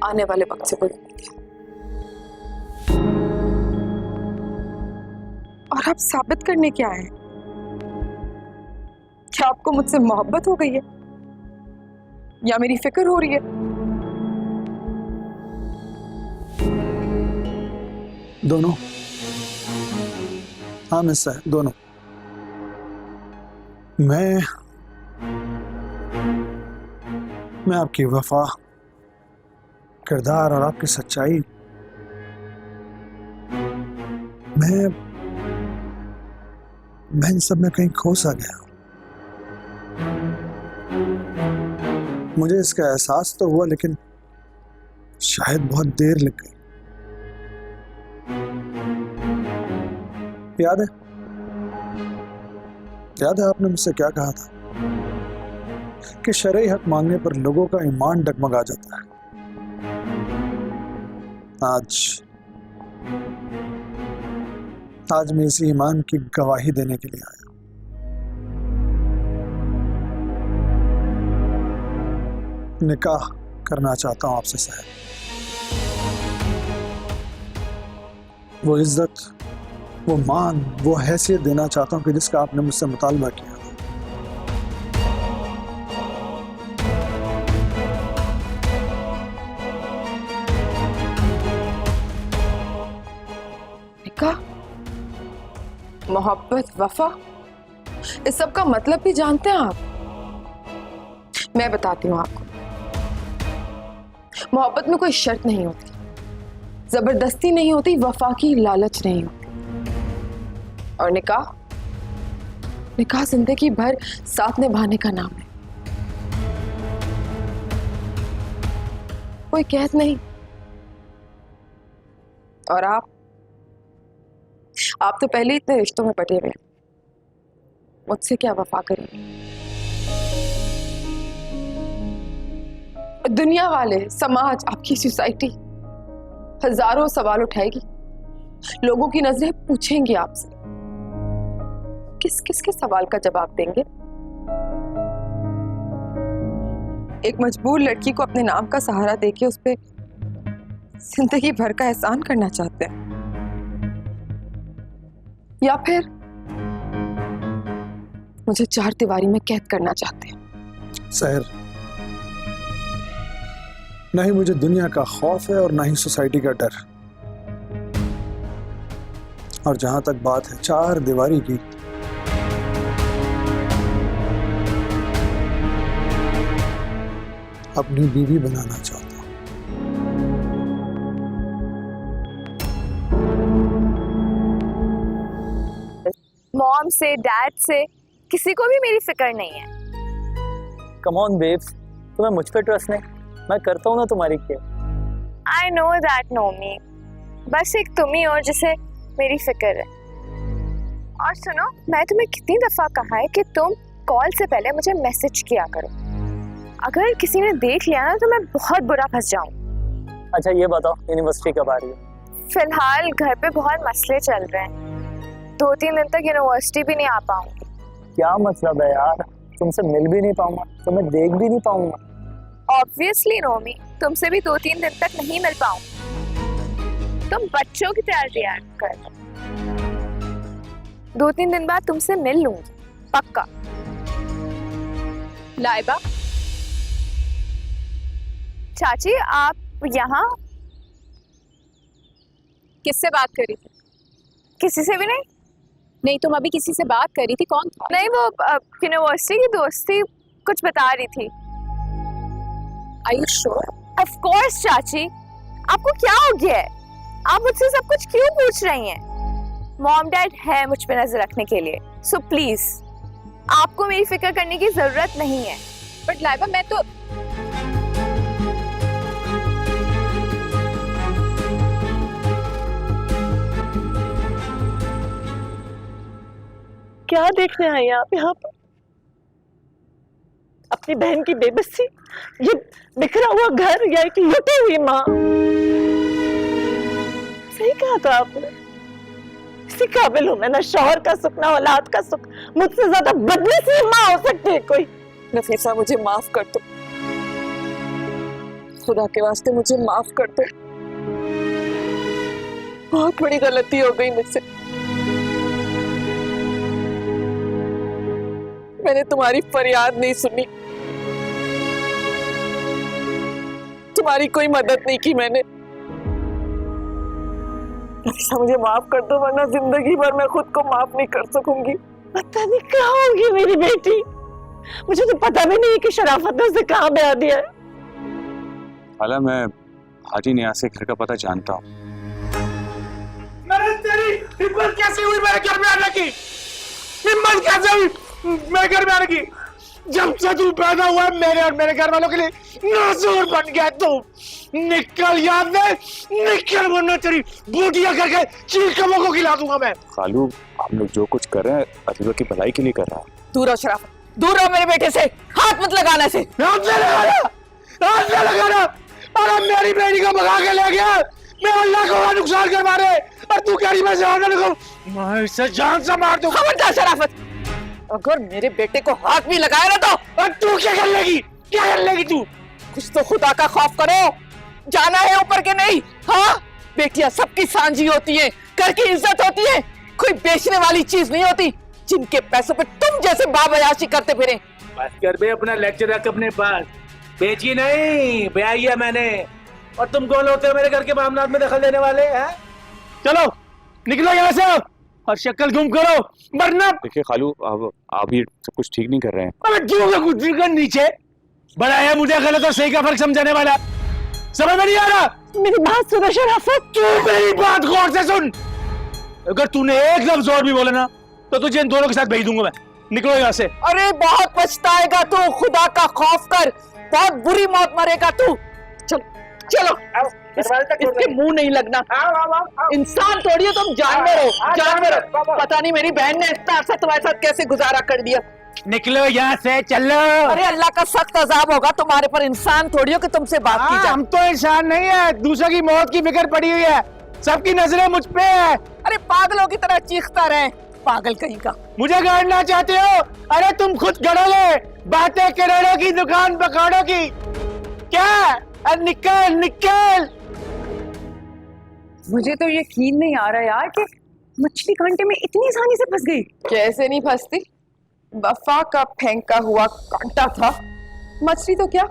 आने वाले वक्त से कोई उम्मीद है। और आप साबित करने क्या आए हैं? क्या आपको मुझसे मोहब्बत हो गई है या मेरी फिक्र हो रही है? दोनों। हाँ मिस है, दोनों। मैं आपकी वफा, किरदार और आपकी सच्चाई, मैं इन सब में कहीं खो सा गया। मुझे इसका एहसास तो हुआ, लेकिन शायद बहुत देर लग गई। याद है आपने मुझसे क्या कहा था कि शरई हक मांगने पर लोगों का ईमान डगमगा जाता है। आज मैं इसी ईमान की गवाही देने के लिए आया। निकाह करना चाहता हूं आपसे साहब। वो इज्जत, वो मान, वो हैसियत देना चाहता हूं कि जिसका आपने मुझसे मुतालबा किया। निकाह, मोहब्बत, वफा, इस सब का मतलब भी जानते हैं आप? मैं बताती हूँ आपको। मोहब्बत में कोई शर्त नहीं होती, जबरदस्ती नहीं होती, वफा की लालच नहीं होती। और निकाह, निकाह जिंदगी भर साथ निभाने का नाम है, कोई कैद नहीं। और आप तो पहले ही इतने रिश्तों में पटे हुए हैं, मुझसे क्या वफा करेंगे? दुनिया वाले, समाज, आपकी सोसाइटी हजारों सवाल उठाएगी, लोगों की नजरें पूछेंगी आपसे, किस किस के सवाल का जवाब देंगे? एक मजबूर लड़की को अपने नाम का सहारा देके उस पे जिंदगी भर का एहसान करना चाहते हैं, या फिर मुझे 4 दीवारी में कैद करना चाहते हैं? सहर, ना ही मुझे दुनिया का खौफ है और ना ही सोसाइटी का डर। और जहां तक बात है 4 दीवारी की, अपनी बीवी बनाना चाहता हूं। मॉम से, डैड से, किसी को भी मेरी फिक्र नहीं है। कम ऑन बेब्स, तुम्हें मुझ पे ट्रस्ट नहीं? मैं करता हूँ ना तुम्हारी care. I know that Nomi, बस एक तुम ही हो जिसे मेरी फिक्र है। और सुनो, मैं तुम्हें कितनी दफा कहा है कि तुम कॉल से पहले मुझे मैसेज किया करो, अगर किसी ने देख लिया ना तो मैं बहुत बुरा फंस जाऊं। अच्छा ये बताओ, यूनिवर्सिटी कब आ रही है? फिलहाल घर पे बहुत मसले चल रहे हैं, 2-3 दिन तक यूनिवर्सिटी भी नहीं आ पाऊंगी। क्या मतलब है यार, तुमसे मिल भी नहीं पाऊंगा, तुम्हें देख भी नहीं पाऊंगा। ऑब्वियसली नोमी, तुमसे भी 2-3 दिन तक नहीं मिल पाऊंगी। तुम बच्चों की तरह रिएक्ट कर रहे हो। 2-3 दिन बाद तुमसे मिल लूंगी, पक्का। लाइबा, चाची आप यहाँ? किससे बात करी थी? किसी से भी नहीं। नहीं, तुम अभी किसी से बात करी थी, कौन था? नहीं, वो यूनिवर्सिटी की दोस्त थी, कुछ बता रही थी। Are you sure? Of course चाची, आपको क्या हो गया है? आप मुझसे सब कुछ क्यों पूछ रही हैं? मॉम डैड है मुझ पे नजर रखने के लिए, सो प्लीज आपको मेरी फिक्र करने की जरूरत नहीं है। बट लाइबा, मैं तो क्या देखने आई आप यहाँ पर? अपनी बहन की बेबसी, ये बिखरा हुआ घर या एक लुटी हुई माँ? सही कहा था आपने, इसी काबिल हूं मैं, ना शौहर का सुख ना औलाद का सुख। मुझसे ज्यादा बदनसीब माँ हो सकती है कोई? नफीसा, मुझे माफ कर दो, खुदा के वास्ते मुझे माफ कर दो, बहुत बड़ी गलती हो गई मुझसे। मैंने तुम्हारी फरियाद नहीं सुनी, तुम्हारी कोई मदद नहीं की मैंने। नफीसा, मुझे माफ कर दो, वरना जिंदगी भर मैं खुद को माफ नहीं कर सकूंगी। पता नहीं कहाँ होगी मेरी बेटी, मुझे तो पता भी नहीं कि शराफत ने उसे कहाँ ब्याह दिया है। खाला, मैं हाजी नियाज के घर का पता जानता हूँ। तेरी हिम्मत कैसे हुई मेरे घर में आने की? हिम्मत कैसे हुई मेरे घर में आने की? जब से तू पैदा हुआ है मेरे और मेरे घर वालों के लिए नाज़ुर बन गया तू। निकल याद में, निकल, वरना तेरी बूटियां करके चील कमों को खिला दूंगा मैं। खालू, आप लोग जो कुछ कर रहे हैं अतीबा की भलाई के लिए कर रहा है। दूर रहो शराफत, दूर रहो मेरे बेटे से, हाथ मत लगाना से। हाथ से लगाना, हाथ से लगाना। अरे मेरी बेटी को भगा के ले गया, मैं अल्लाह को नुकसान करवा रहे, और तू कह रही मैं जान ना लूं, मैं इसे जान से मार दूं। खबरदार शराफत, अगर मेरे बेटे को हाथ भी लगाया ना तो। और तू क्या कर लेगी, क्या कर लेगी तू? कुछ तो खुदा का खौफ करो, जाना है ऊपर के नहीं? हाँ, बेटियां सबकी सांझी होती हैं, घर की इज्जत होती है, कोई बेचने वाली चीज नहीं होती जिनके पैसों पे तुम जैसे बाबयाशी करते फिरे। बस कर बे, अपना लेक्चर रख अपने पास। बेची नहीं, ब्याही है मैंने। और तुम कौन होते हो मेरे घर के मामलात में दखल देने वाले हैं? चलो निकलो यहाँ से और शक्ल गुम करो, वरना। देखिए खालू, आप ये सब कुछ ठीक नहीं कर रहे हैं। अबे क्यों का कुछ कर नीचे बड़ा है, मुझे गलत और सही का फर्क समझाने वाला। समझ में नहीं आ रहा? मेरी बात सुनो शराफत। तू मेरी बात गौर से सुन। अगर तूने एक लफ्ज और भी बोला ना तो तुझे इन दोनों के साथ भेज दूंगा मैं। निकलो यहाँ से। अरे बहुत पछताएगा तू, खुदा का खौफ कर, बहुत बुरी मौत मरेगा तू। चलो चलो, इसके मुंह नहीं लगना। इंसान थोड़ी हो तुम, जानवर हो, जानवर हो। पता नहीं मेरी बहन ने इतना अर्सा तुम्हारे साथ कैसे गुजारा कर दिया। निकलो यहाँ से, चलो। अरे अल्लाह का सख्त अजाब होगा तुम्हारे पर, इंसान थोड़ी हो कि तुमसे बात की जाए। हम तो इंसान नहीं है, दूसरों की मौत की फिक्र पड़ी हुई है, सबकी नजरें मुझ पे है। अरे पागलों की तरह चीखता रहे, पागल कहीं का। मुझे गढ़ना चाहते हो? अरे तुम खुद गढ़ो ले, बातें करोड़ों की, दुकान पकौड़ों की। क्या? अरे निकल निकल। मुझे तो यकीन नहीं आ रहा यार कि मछली कांटे में इतनी आसानी से फंस गई। कैसे नहीं फंसती, वफा का फेंका हुआ कांटा था। मछली तो क्या,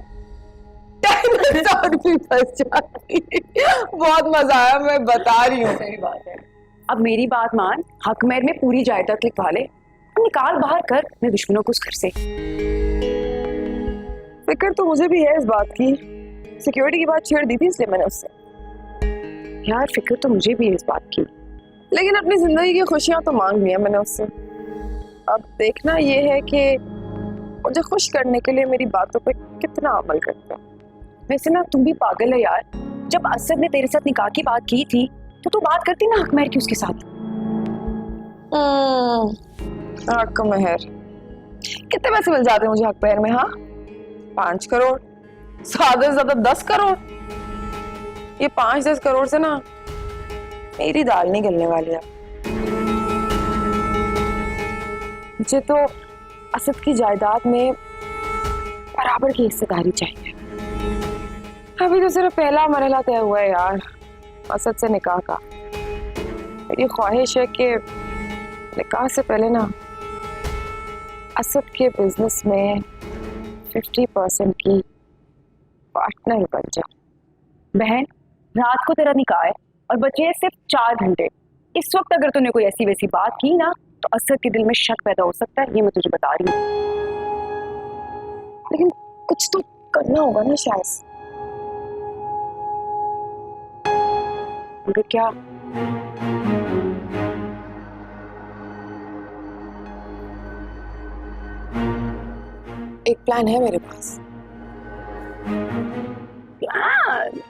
डायनासोर भी फंस जाती। बहुत मजा आया, मैं बता रही हूँ। सही बात है। अब मेरी बात मान, हक मेहर में पूरी जायदाद लिखवा ले, निकाल बाहर कर अपने दुश्मनों को उस घर से। फिक्र तो मुझे भी है इस बात की, सिक्योरिटी की बात छेड़ दी थी इसलिए मैंने उससे। यार फिक्र तो मुझे भी है इस बात की, लेकिन अपनी जिंदगी की खुशियां तो मांग लिया मैंने उससे। अब देखना ये है कि मुझे खुश करने के लिए मेरी बातों पे कितना अमल करता है। वैसे ना तुम भी पागल है यार, जब असद ने तेरे साथ निकाह की बात की थी तो तू बात करती ना हक मेहर की उसके साथ। हक मेहर कितने पैसे मिल जाते हैं मुझे हक मेहर में? हाँ 5 करोड़, ज्यादा से ज्यादा 10 करोड़। ये 5-10 करोड़ से ना मेरी दाल नहीं गलने वाली है। मुझे तो असद की जायदाद में बराबर की हिस्सेदारी चाहिए। अभी तो सिर्फ पहला मरहला तय हुआ है यार असद से निकाह का। मेरी ख्वाहिश है कि निकाह से पहले ना असद के बिजनेस में 50% की पार्टनर बन जा। बहन रात को तेरा निकाह है और बचे हैं सिर्फ 4 घंटे। इस वक्त अगर तूने कोई ऐसी वैसी बात की ना तो असद के दिल में शक पैदा हो सकता है, ये मैं तुझे बता रही हूँ। लेकिन कुछ तो करना होगा ना शायद। मगर क्या? एक प्लान है मेरे पास। प्लान?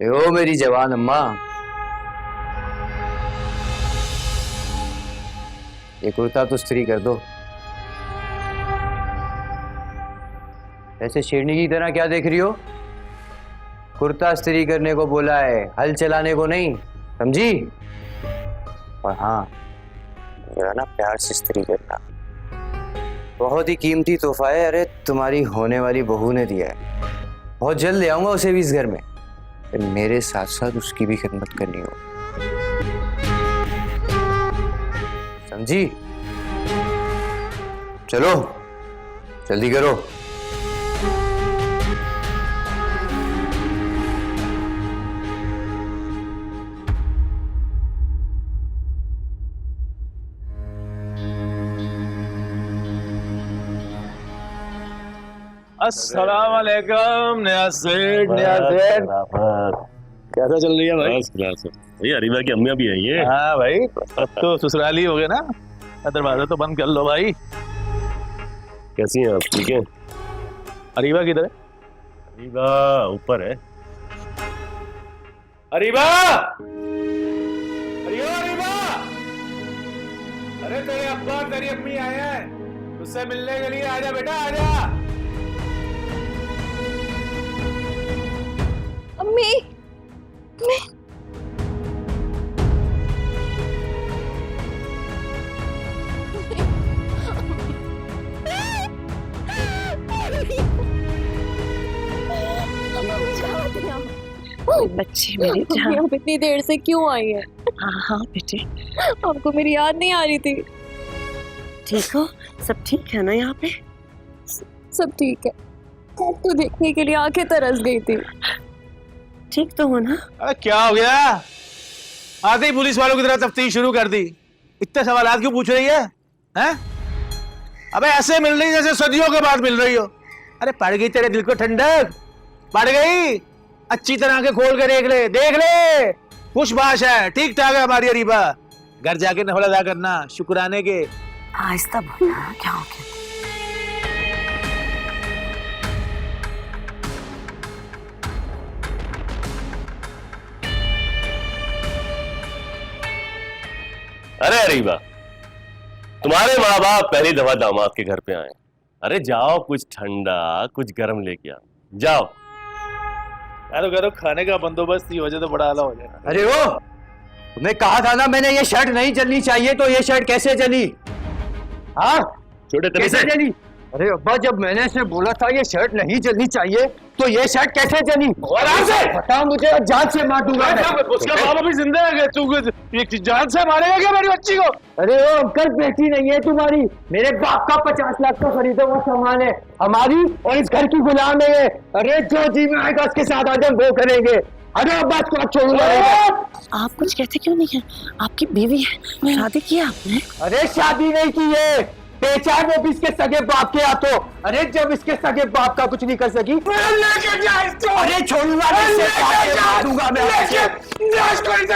ओ मेरी जवान अम्मा, ये कुर्ता तो इस्त्री कर दो। ऐसे शेरनी की तरह क्या देख रही हो? कुर्ता इस्त्री करने को बोला है, हल चलाने को नहीं, समझी? और हाँ, जरा ना प्यार से इस्त्री करना। बहुत ही कीमती तोहफा है, अरे तुम्हारी होने वाली बहू ने दिया है। बहुत जल्द ले आऊंगा उसे भी इस घर में, मेरे साथ साथ उसकी भी खिदमत करनी हो, समझी? चलो जल्दी करो। अस्सलाम वालेकुम। नया सेठ, नया सेठ। कैसा चल रही है भाई? भाई अरीबा की अम्मियां भी आई हैं। हाँ भाई, अब तो ससुराली हो गए ना, दरवाजा तो बंद कर लो भाई। कैसी हैं आप? ठीक है। अरीबा किधर है? अरीबा ऊपर है। अरीबा, अरीबा, अरे तेरे अब्बा और तेरी अम्मी आए हैं, उससे मिलने के लिए आजा बेटा, आजा। अम्मी, बच्चे मेरे जान, आप इतनी देर से क्यों आई है? हाँ हाँ बेटे, आपको मेरी याद नहीं आ रही थी? ठीक हो? सब ठीक है ना यहाँ पे? सब ठीक है। तो देखने के लिए आंखें तरस गई थी। ठीक तो हो ना? अरे क्या हो गया? आते ही पुलिस वालों की तरह तफ्तीश शुरू कर दी। इतने सवालात क्यों पूछ रही है? हैं? अबे ऐसे मिल रही जैसे सदियों के बाद मिल रही हो। अरे पड़ गई तेरे दिल को ठंडक? पड़ गई? अच्छी तरह आंखें खोल के देख ले। खुशबाश है, ठीक ठाक है हमारी अरीबा। घर जाके नफल अदा करना शुक्राने के। आहिस्ता बोलना, क्या हो गया? अरे अरीबा, तुम्हारे माँ बाप पहली दफा दामाद के घर पे आए। अरे जाओ, कुछ ठंडा कुछ गर्म लेके आओ, जाओ। तो करो, खाने का बंदोबस्त ही हो जाए तो बड़ा आला हो जाएगा। अरे ओ, तुमने कहा था ना मैंने ये शर्ट नहीं चलनी चाहिए, तो ये शर्ट कैसे चली? हाँ छोटे तेरे कैसे से चली? अरे अब्बा, जब मैंने इसे बोला था ये शर्ट नहीं चलनी चाहिए, तो ये शर्ट कैसे चली? आराम से बता मुझे, जान से मार दूंगा मैं। उसका बाप अभी जिंदा है, तू ये जान से मारेगा क्या मेरी बच्ची को? अरे ओ अंकल, बेटी नहीं है तुम्हारी, मेरे बाप का 50 लाख का खरीदा हुआ सामान है, हमारी और इस घर की गुलाम है ये। अरे जो जी में आएगा उसके साथ आज हम वो करेंगे। अरे अब्बा, इसको आज छोड़ूंगा। आप कुछ कहते क्यों नहीं है? आपकी बीवी है, शादी की आपने? अरे शादी नहीं की है, बेचार वो भी इसके सगे बाप के हाथों। अरे जब इसके सगे बाप का कुछ नहीं कर सकी, लेके जा इसको। अरे छोड़ूंगा नहीं, इससे दूंगा मैं।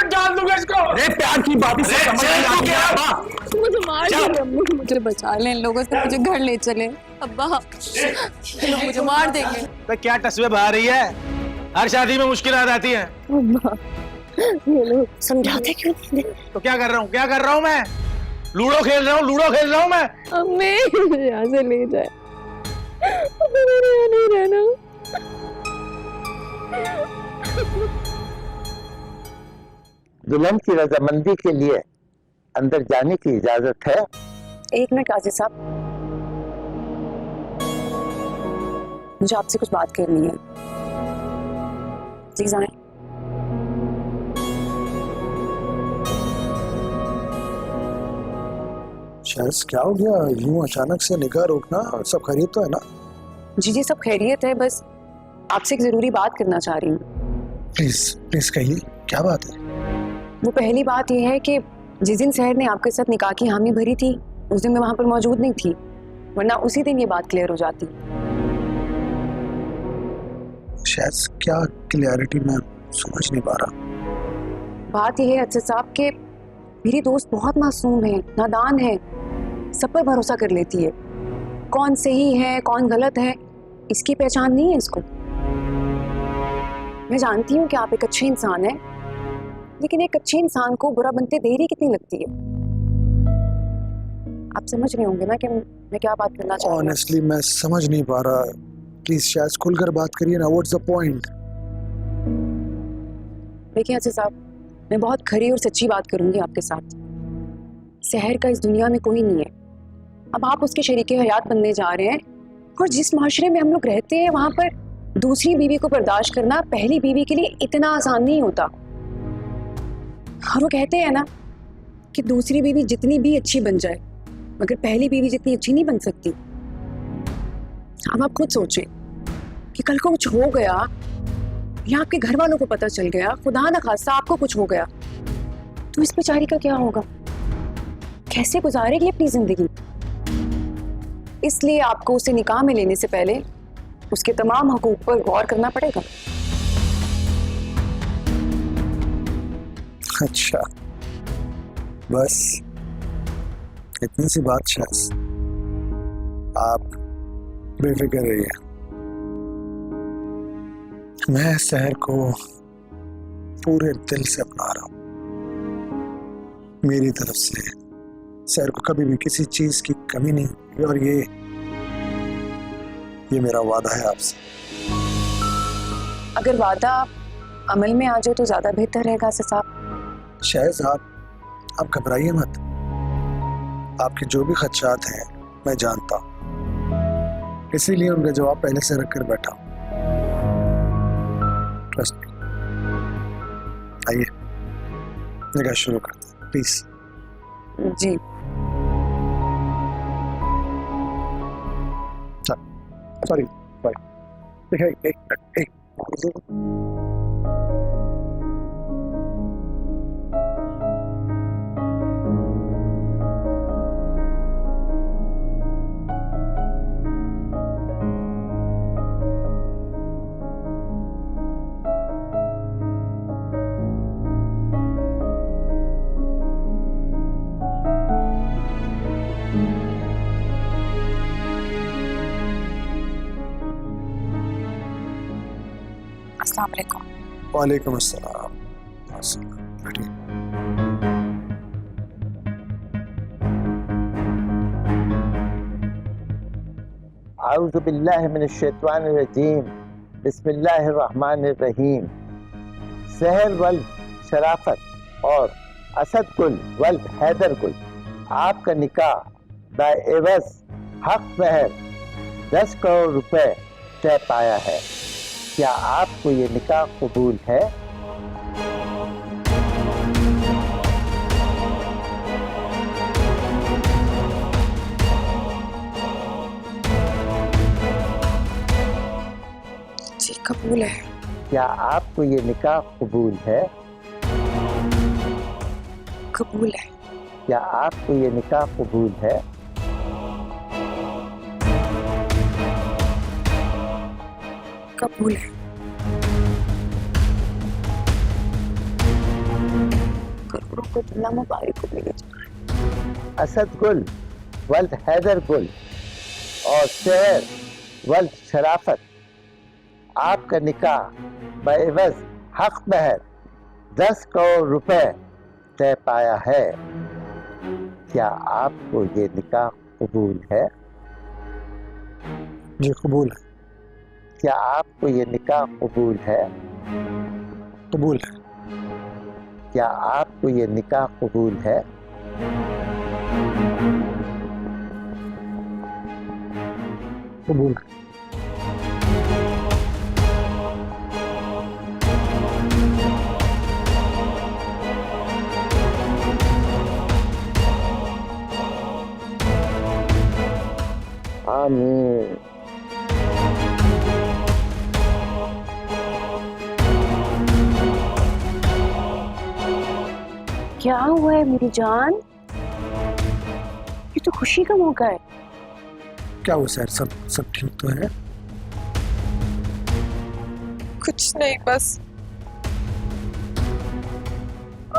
डाल दूंगा इसको। अरे प्यार की बात से समझ नहीं आ गया। मुझे मार देंगे अम्मी, मुझे बचा लें लोगों से, मुझे घर ले चले। अब्बा ये लोग मुझे मार देंगे। तो क्या टसवे बहा रही है? हर शादी में मुश्किलात आती हैं। ये लोग समझाते क्यों नहीं? तो क्या कर रहा हूँ मैं? लूडो खेल रहा हूँ मैं। अम्मी मुझे यहाँ से ले जाए, मेरे यहाँ नहीं रहना। दुल्हन की रजामंदी के लिए अंदर जाने की इजाजत है? एक मिनट काजी साहब, मुझे आपसे कुछ बात करनी है। प्लीज आए। शायद क्या हो गया? यूं अचानक से निगाह रोकना, सब खैरियत तो है ना? जी सब खैरियत है, बस आपसे एक जरूरी बात करना चाह रही हूँ। प्लीज प्लीज कहिए, क्या बात है? वो पहली बात यह है कि जिस दिन सहर ने आपके साथ निकाह की हामी भरी थी, उस दिन मैं वहां पर मौजूद नहीं थी, वरना उसी दिन ये बात क्लियर हो जाती। शायद क्या क्लियरिटी मैं समझ नहीं पा रहा। बात यह है अच्छा साहब कि मेरी दोस्त बहुत मासूम है, नादान है, सब पर भरोसा कर लेती है। कौन सही है कौन गलत है इसकी पहचान नहीं है इसको। मैं जानती हूँ कि आप एक अच्छे इंसान हैं, लेकिन एक अच्छे इंसान को बुरा बनते देरी कितनी लगती है। आप समझ रहे होंगे ना कि मैं क्या बात करना चाहती हूँ। ऑनेस्टली मैं समझ नहीं पा रहा। प्लीज शायद खुलकर बात करिए ना। What's the point? देखिए अच्छा साहब, मैं बहुत खरी और सच्ची बात करूंगी आपके साथ। सहर का इस दुनिया में कोई नहीं है। अब आप उसके शरीके हयात बनने जा रहे हैं, और जिस माशरे में हम लोग रहते हैं वहां पर दूसरी बीवी को बर्दाश्त करना पहली बीवी के लिए इतना आसान नहीं होता। और वो कहते हैं ना कि दूसरी बीवी जितनी भी अच्छी बन जाए मगर पहली बीवी जितनी अच्छी नहीं बन सकती। अब आप खुद सोचें कि कल को कुछ हो गया या आपके घर वालों को पता चल गया, खुदा ना खास्ता आपको कुछ हो गया, तो इस बेचारी का क्या होगा? कैसे गुजारेगी अपनी जिंदगी? इसलिए आपको उसे निकाह में लेने से पहले उसके तमाम हकूक पर गौर करना पड़ेगा। अच्छा, बस इतनी सी बात? शायद आप बेफिक्र रहिए, मैं शहर को पूरे दिल से अपना रहा हूं। मेरी तरफ से शहर को कभी भी किसी चीज की कमी नहीं होगी, और ये मेरा वादा है आपसे। अगर वादा अमल में आ जाए तो ज्यादा बेहतर रहेगा साहब। शायद आप घबराइए मत। आपके जो भी खदशात हैं मैं जानता हूं, इसीलिए उनका जवाब पहले से रख कर बैठा हूं। Trust me. आइए निकाह शुरू करते हैं प्लीज। जी चल। सॉरी देखिए एक अस्सलाम वालेकुम। वालेकुम अस्सलाम। बैठिए। आऊज़ु बिल्लाहि मिनश शैतानिर रजीम, बिस्मिल्लाहिर रहमानिर रहीम। सहर वल शराफत और असद गुल वल हैदर गुल, आपका निकाह बाएवज हक महर 10 करोड़ रुपए तय पाया है। क्या आपको ये निकाह कबूल है? जी कबूल है। क्या आपको ये निकाह कबूल है? कबूल है। क्या आपको ये निकाह कबूल है? कबूल है। करोड़ों को दुल्ला मुबारक हो मेरी जान। असद गुल वल्द हैदर गुल और शहर वल्द शराफत, आपका निकाह बाएवज हक महर 10 करोड़ रुपए तय पाया है। क्या आपको ये निकाह कबूल है? जी कबूल है। क्या आपको ये निकाह कबूल है? कबूल है। क्या आपको ये निकाह कबूल है? कबूल है। आमीन। क्या हुआ है मेरी जान? ये तो खुशी का मौका है। क्या हुआ सर? सब ठीक तो है? कुछ नहीं, बस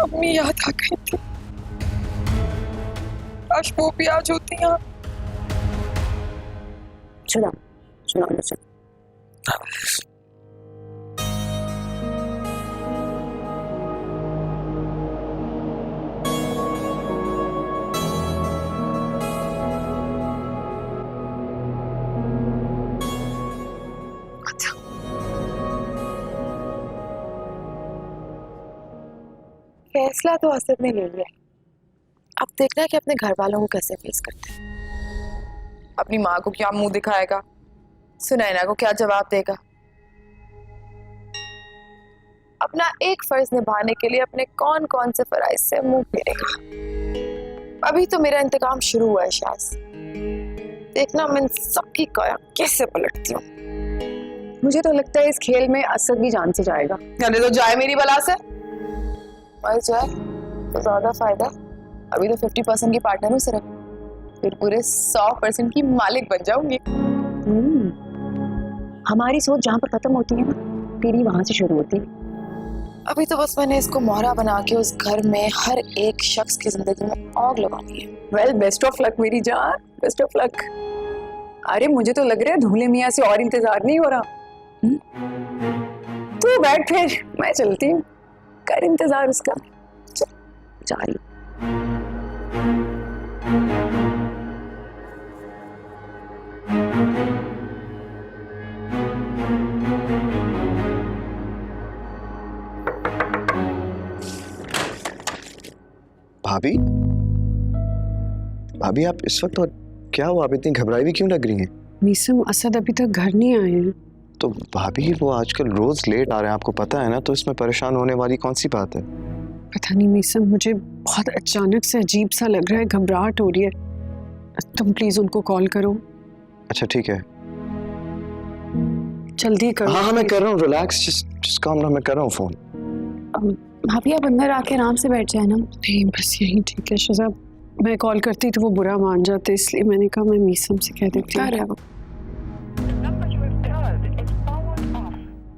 अम्मी याद आ गई थी। काश वो भी आज होती यहाँ। चलो चलो चलो। फैसला तो असद ने ले लिया, अब देखना है कि अपने घर वालों को कैसे फेस करते हैं। अपनी माँ को क्या मुंह दिखाएगा, सुनैना को क्या जवाब देगा। अपना एक फर्ज निभाने के लिए अपने कौन कौन से फराइज से मुंह फेरेगा। अभी तो मेरा इंतकाम शुरू हुआ है शाज, देखना मैं सबकी काया कैसे पलटती हूँ। मुझे तो लगता है इस खेल में असद भी जान से जाएगा। जाने तो जाए मेरी बला से, मर जाए तो ज्यादा फायदा। अभी तो 50% की पार्टनर हूँ सिर्फ, फिर पूरे 100% की मालिक बन जाऊंगी। हमारी सोच जहाँ पर खत्म होती है ना, तेरी वहां से शुरू होती है। अभी तो बस मैंने इसको मोहरा बना के उस घर में हर एक शख्स की जिंदगी में आग लगानी है। वेल बेस्ट ऑफ लक मेरी जान, बेस्ट ऑफ लक। अरे मुझे तो लग रहा है धूले मियाँ से और इंतजार नहीं हो रहा। तू बैठ, फिर मैं चलती हूँ, कर इंतजार उसका। चल जा रही। भाभी, भाभी आप इस वक्त, और क्या हुआ? आप इतनी घबराई हुई क्यों लग रही हैं? मीसम, असद अभी तक घर नहीं आए हैं। तो भाभी वो आजकल रोज लेट आ रहे हैं, आपको पता है ना, तो इसमें परेशान होने वाली कौन सी बात है? पता नहीं मीसम, मुझे बहुत अचानक से अजीब सा लग रहा है, घबराहट हो रही है। तुम प्लीज उनको कॉल करो। अच्छा ठीक है, जल्दी करो। हाँ मैं कर रहा हूँ, रिलैक्स, जस्ट काम डाउन, मैं कर रहा हूँ फोन। भाभी आप अंदर आके आराम से बैठ जाए ना। नहीं बस यही ठीक है शहजाद, मैं कॉल करती तो वो बुरा मान जाते, इसलिए मैंने कहा मैं मीसम से कह देती हूँ।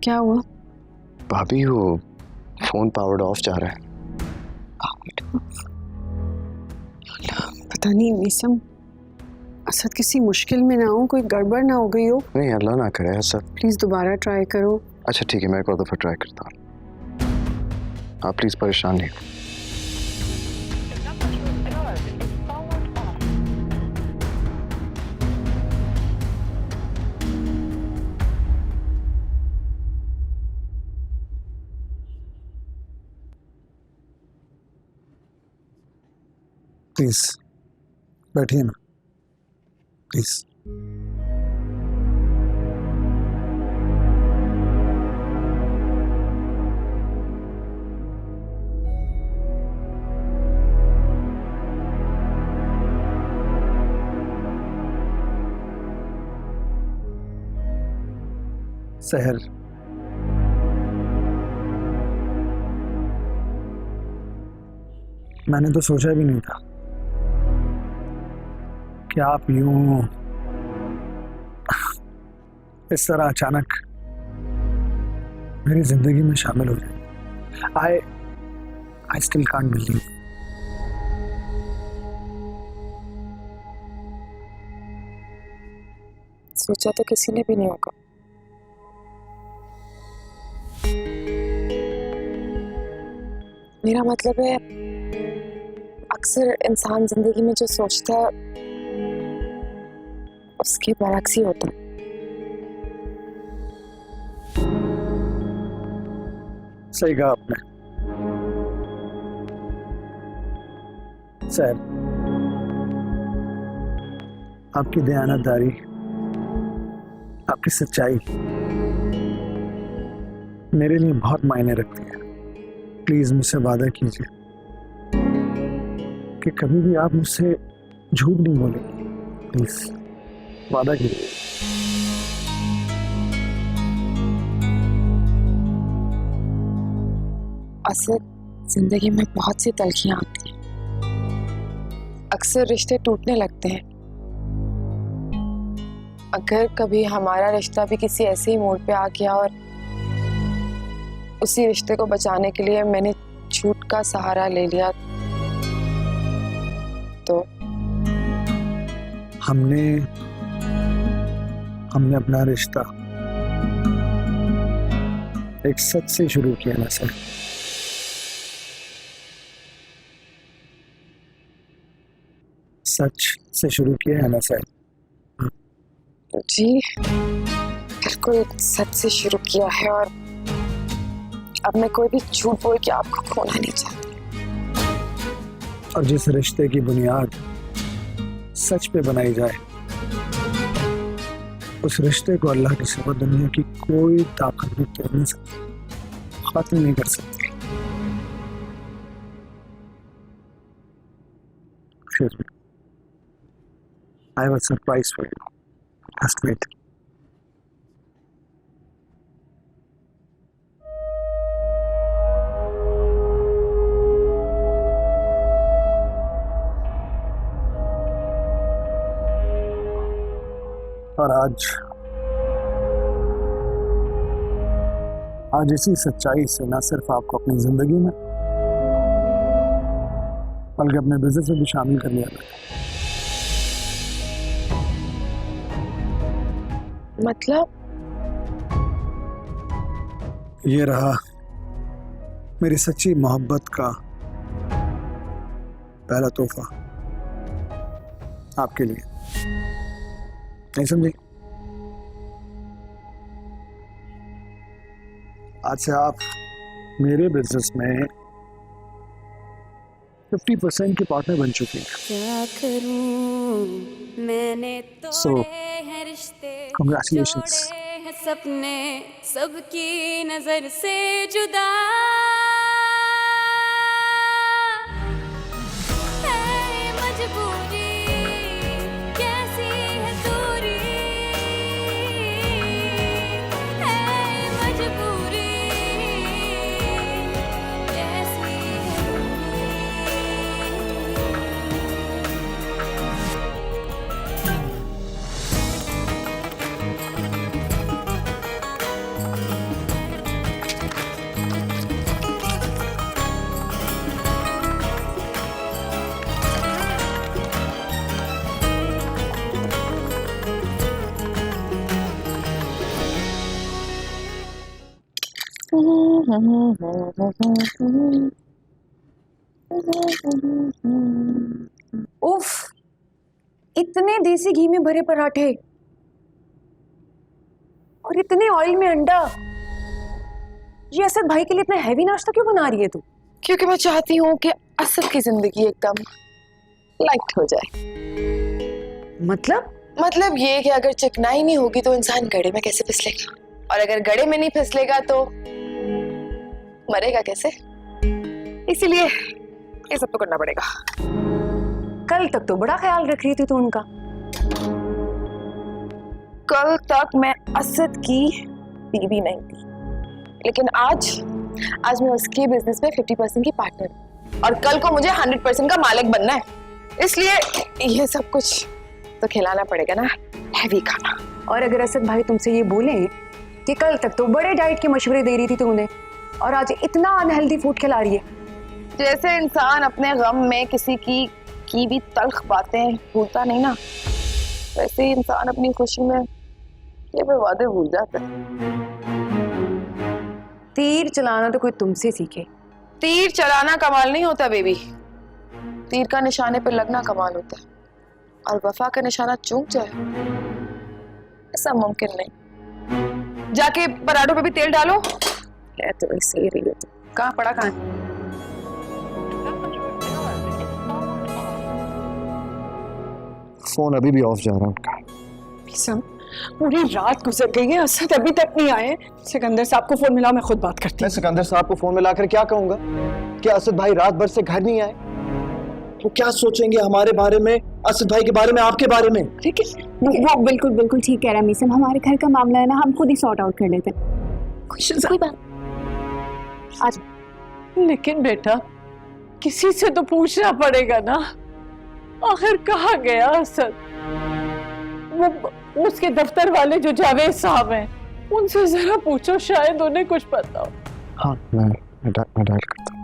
क्या हुआ? भाभी वो फोन पावर्ड ऑफ जा रहा है। पता नहीं मीसम, असद किसी मुश्किल में ना हो, कोई गड़बड़ ना हो गई हो। नहीं अल्लाह ना करे ऐसा। प्लीज दोबारा ट्राई करो। अच्छा ठीक है, मैं एक और दफा ट्राई करता हूँ। आप प्लीज परेशान नहीं। प्लीज बैठिए ना, प्लीज। सहर, मैंने तो सोचा भी नहीं था कि आप यूं इस तरह अचानक मेरी जिंदगी में शामिल हो जाए। I still can't believe. सोचा तो किसी ने भी नहीं होगा। मेरा मतलब है, अक्सर इंसान जिंदगी में जो सोचता है उसके बरक्स ही होता है। सही कहा आपने सर। आपकी दयानतदारी, आपकी सच्चाई मेरे लिए बहुत मायने रखती है। प्लीज मुझसे वादा कीजिए कि कभी भी आप मुझसे झूठ नहीं बोलेंगे। प्लीज वादा कीजिए। असद, जिंदगी में बहुत सी तलखियां आती हैं, अक्सर रिश्ते टूटने लगते हैं। अगर कभी हमारा रिश्ता भी किसी ऐसे ही मोड़ पे आ गया और उसी रिश्ते को बचाने के लिए मैंने झूठ का सहारा ले लिया, तो हमने अपना रिश्ता एक सच से शुरू किया ना सर। सच से शुरू किया है ना सर। जी बिल्कुल सच से शुरू किया है, और अब मैं कोई भी झूठ बोल के आपको खोना नहीं चाहती। और जिस रिश्ते की बुनियाद सच पे बनाई जाए, उस रिश्ते को अल्लाह के सिवा दुनिया की कोई ताकत भी तोड़ नहीं सकती, खत्म नहीं कर सकती। I have a surprise for you. Just wait. और आज इसी सच्चाई से न सिर्फ आपको अपनी जिंदगी में बल्कि अपने बिजनेस में भी शामिल कर लिया था। मतलब? ये रहा मेरी सच्ची मोहब्बत का पहला तोहफा आपके लिए। नहीं समझे? आज से आप मेरे बिजनेस में 50% के पार्टनर बन चुके हैं। क्या करूं मैंने तो रिश्ते, Congratulations. हैं सपने सबकी नजर से जुदा है, मजबूरी कैसी है दूरी, उफ, इतने देसी घी में भरे पराठे और इतने ऑयल में अंडा। ये असद भाई के लिए इतना हैवी नाश्ता क्यों बना रही है तू? क्योंकि मैं चाहती हूँ कि असद की जिंदगी एकदम लाइट हो जाए। मतलब ये कि अगर चिकनाई नहीं होगी तो इंसान गड़े में कैसे फिसलेगा, और अगर गड़े में नहीं फिसलेगा तो मरेगा कैसे। इसीलिए ये सब तो करना पड़ेगा। कल तक तो बड़ा ख्याल रख रही थी तू उनका। कल तक मैं असद की बीवी नहीं थी, लेकिन आज मैं उसके बिजनेस में 50% की पार्टनर हूँ और कल को मुझे 100% का मालिक बनना है। इसलिए ये सब कुछ तो खिलाना पड़ेगा ना, हैवी खाना। और अगर असद भाई तुमसे ये बोले कि कल तक तो बड़े डाइट के मशवरे दे रही थी तू उन्हें और आज इतना अनहेल्दी फूड खिला रही है। जैसे इंसान अपने गम में किसी की भी तल्ख बातें भूलता नहीं ना, वैसे ही इंसान अपनी खुशी में ये वादे भूल जाता है। तीर चलाना तो कोई तुमसे सीखे। तीर चलाना कमाल नहीं होता बेबी, तीर का निशाने पर लगना कमाल होता है, और वफा का निशाना चूक जाए ऐसा मुमकिन नहीं। जाके पराठों पे भी तेल डालो। तो ऐसे ही रही होती। कहाँ पड़ा कहाँ? फोन अभी भी ऑफ जा रहा है उनका। पूरी रात गुजर गई है, असद अभी तक नहीं आए। सिकंदर साहब को फोन मिला, मैं खुद बात करती हूँ। मैं सिकंदर साहब को फोन मिलाकर क्या कहूंगा कि असद भाई रात भर से घर नहीं आए? वो क्या सोचेंगे हमारे बारे में, असद भाई के बारे में, आपके बारे में? वो बिल्कुल ठीक कह रहा है मीसम, हमारे घर का मामला है ना, हम खुद ही सॉर्ट आउट कर लेते हैं। कोई बात आज लेकिन बेटा किसी से तो पूछना पड़ेगा ना, आखिर कहाँ गया असद? वो उसके दफ्तर वाले जो जावेद साहब हैं, उनसे जरा पूछो, शायद उन्हें कुछ पता हो। हाँ, मैं डायल करता हूँ।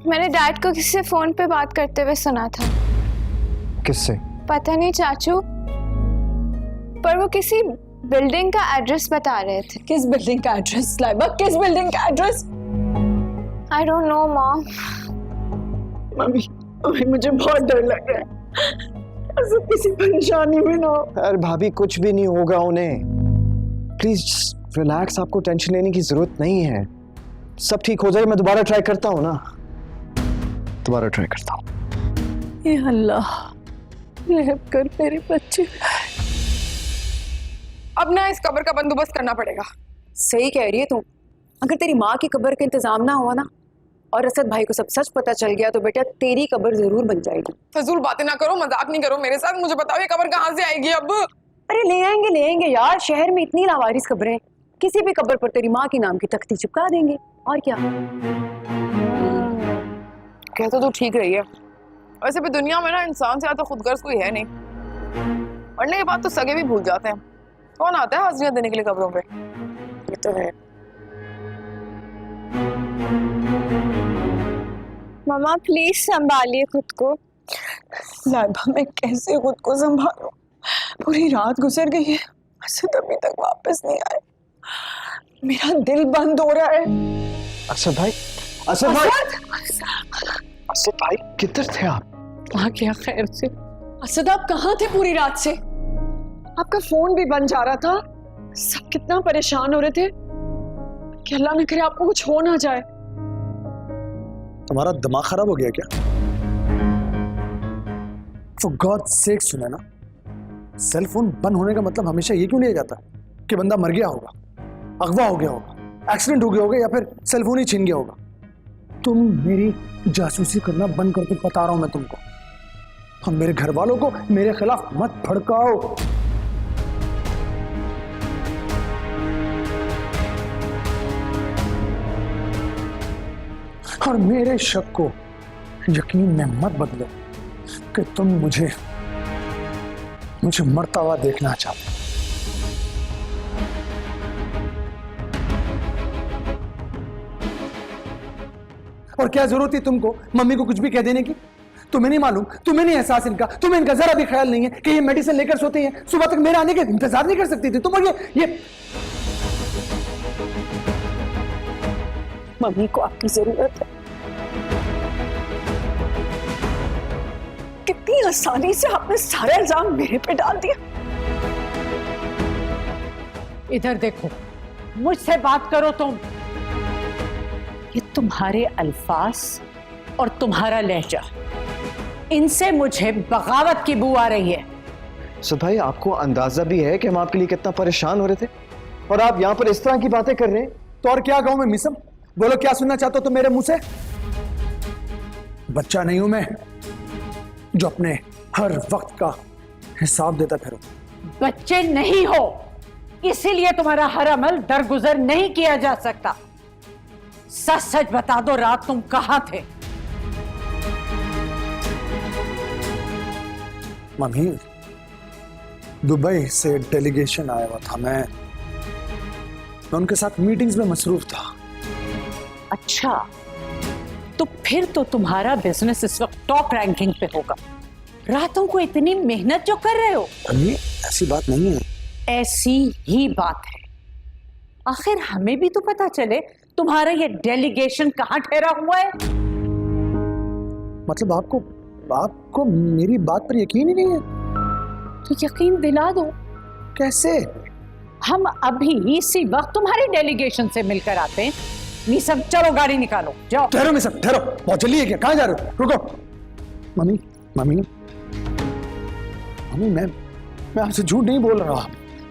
मैंने डैड को किसी से फोन पे बात करते हुए सुना था। किससे? पता नहीं चाचू, पर वो किसी बिल्डिंग का एड्रेस बता रहे थे। किस बिल्डिंग का एड्रेस लाइबा? किस बिल्डिंग का address? I don't know mom. Mummy मुझे बहुत डर लग रहा है, किसी परेशानी में ना हो। अरे भाभी कुछ भी नहीं होगा उन्हें, प्लीज रिलैक्स, आपको टेंशन लेने की जरूरत नहीं है, सब ठीक हो जाएगा। मैं दोबारा ट्राई करता हूँ ना, दोबारा ट्राई करता हूँ। ये अल्लाह रहम कर मेरे बच्चे। अब ना इस कब्र का बंदोबस्त करना पड़ेगा। सही कह रही है तू। अगर तेरी माँ की कब्र का इंतजाम ना हुआ ना और असद भाई को सब सच पता चल गया तो बेटा तेरी कब्र जरूर बन जाएगी। फजूल बातें ना करो, मजाक नहीं करो मेरे साथ। मुझे बताओ ये कब्र कहाँ से आएगी अब? अरे ले आएंगे यार, शहर में इतनी लावारिस कब्रें, किसी भी कब्र पर तेरी माँ के नाम की तख्ती चिपका देंगे, और क्या। कहते तो ठीक रही है, वैसे भी दुनिया में ना इंसान से ज्यादा खुदगर्ज कोई है नहीं। पढ़ने के बाद तो सगे भी भूल जाते हैं। कौन आता है हाजिरियां देने के लिए कब्रों पे? ये तो है। मम्मा प्लीज संभालिए खुद को। लाइबा मैं कैसे खुद को संभालूं? पूरी रात गुजर गई है, असद अभी तक वापस नहीं आए। मेरा दिल बंद हो रहा है। असद भाई, असद भाई किधर थे आप? आ गया खैर से। असद आप कहाँ थे पूरी रात से? आपका फोन भी बंद जा रहा था, सब कितना परेशान हो रहे थे कि अल्लाह न करे आपको कुछ हो ना जाए। तुम्हारा दिमाग खराब हो गया क्या? For God's sake सुना ना, सेल फोन बंद होने का मतलब हमेशा ये क्यों लिया जाता है कि बंदा मर गया होगा, अगवा हो गया होगा, एक्सीडेंट हो गया होगा, या फिर सेल फोन ही छीन गया होगा। तुम मेरी जासूसी करना बंद कर दो, बता रहा हूं मैं तुमको। हम मेरे घर वालों को मेरे खिलाफ मत भड़काओ। और मेरे शक को यकीन में मत बदलो कि तुम मुझे मरता हुआ देखना चाहते। और क्या जरूरत थी तुमको मम्मी को कुछ भी कह देने की? तुम्हें नहीं मालूम, तुम्हें नहीं एहसास इनका, तुम्हें इनका जरा भी ख्याल नहीं है कि ये मेडिसिन लेकर सोते हैं, सुबह तक मेरे आने के इंतजार नहीं कर सकती थी तुम। और ये मम्मी को आपकी जरूरत है। कितनी आसानी से आपने सारा इल्जाम मेरे पे डाल दिया। इधर देखो, मुझसे बात करो तुम। ये तुम्हारे अल्फाज और तुम्हारा लहजा, इनसे मुझे बगावत की बू आ रही है। असद भाई, आपको अंदाजा भी है कि हम आपके लिए कितना परेशान हो रहे थे, और आप यहाँ पर इस तरह की बातें कर रहे हैं। तो और क्या कहूं मैं मिसम? बोलो, क्या सुनना चाहते हो तो मेरे मुंह से? बच्चा नहीं हूं मैं जो अपने हर वक्त का हिसाब देता फिरूं। बच्चे नहीं हो, इसीलिए तुम्हारा हर अमल दरगुजर नहीं किया जा सकता। सच सच बता दो, रात तुम कहां थे? मम्मी, दुबई से डेलीगेशन आया हुआ था। मैं उनके साथ मीटिंग्स में मसरूफ था। अच्छा, तो फिर तो तुम्हारा बिजनेस इस वक्त टॉप रैंकिंग पे होगा। रातों को इतनी मेहनत जो कर रहे हो। मम्मी, ऐसी बात नहीं है। ऐसी ही बात है। आखिर हमें भी तो पता चले तुम्हारा ये डेलीगेशन कहाँ ठहरा हुआ है। मतलब आपको मेरी बात पर यकीन ही नहीं है? तो यकीन दिला दो। कैसे? हम अभी इसी वक्त तुम्हारे डेलीगेशन से मिलकर आते हैं। मिसम, चलो गाड़ी निकालो, जाओ। ठहरो मिसम, ठहरो, बहुत जल्दी है क्या? कहाँ जा रहे हो? रुको। मम्मी मम्मी मम्मी, मैं आपसे झूठ नहीं बोल रहा।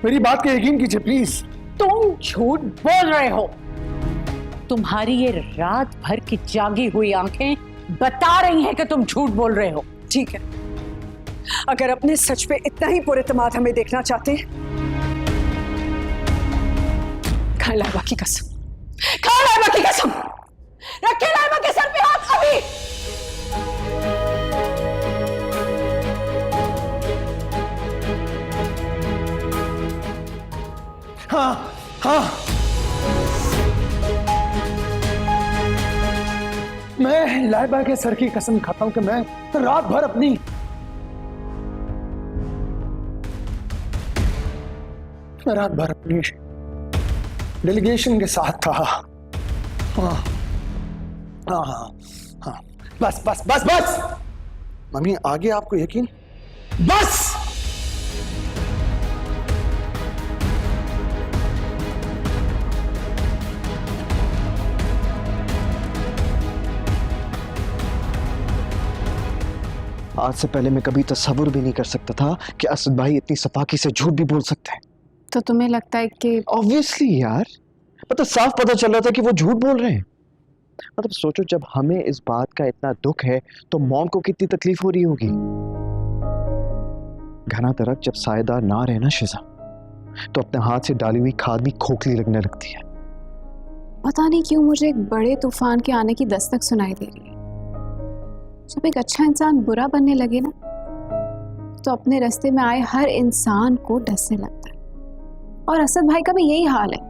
मेरी बात का यकीन कीजिए प्लीज। तुम झूठ बोल रहे हो। तुम्हारी ये रात भर की जागी हुई आंखें बता रही हैं कि तुम झूठ बोल रहे हो। ठीक है, अगर अपने सच पे इतना ही पुरएतमाद हमें देखना चाहते हैं, खा लाइबा की कसम, खा लाइबा की कसम, रखे लाइबा के सर पे हाथ अभी। हाँ हाँ, मैं लाइबा के सर की कसम खाता हूं कि मैं रात भर अपनी डेलीगेशन के साथ था। हाँ हाँ हाँ हाँ, बस बस बस बस। मम्मी, आगे आपको यकीन? बस। आज से पहले मैं कभी तस्वुर भी नहीं कर सकता था कि असद भाई इतनी सफाकी से झूठ भी बोल सकते हैं। तो तुम्हें लगता है कि? ऑब्वियसली यार, मतलब साफ पता चल रहा था कि वो झूठ बोल रहे हैं। मतलब सोचो, जब हमें इस बात का इतना दुख है तो मॉम को कितनी तकलीफ हो रही होगी। घना दरख्त जब सायेदार ना रहे ना शिजा, तो अपने हाथ से डाली हुई खाद भी खोखली लगने लगती है। पता नहीं क्यों मुझे एक बड़े तूफान के आने की दस्तक सुनाई दे रही है। जब एक अच्छा इंसान बुरा बनने लगे ना, तो अपने रास्ते में आए हर इंसान को डसने लगता है। और असद भाई का भी यही हाल है।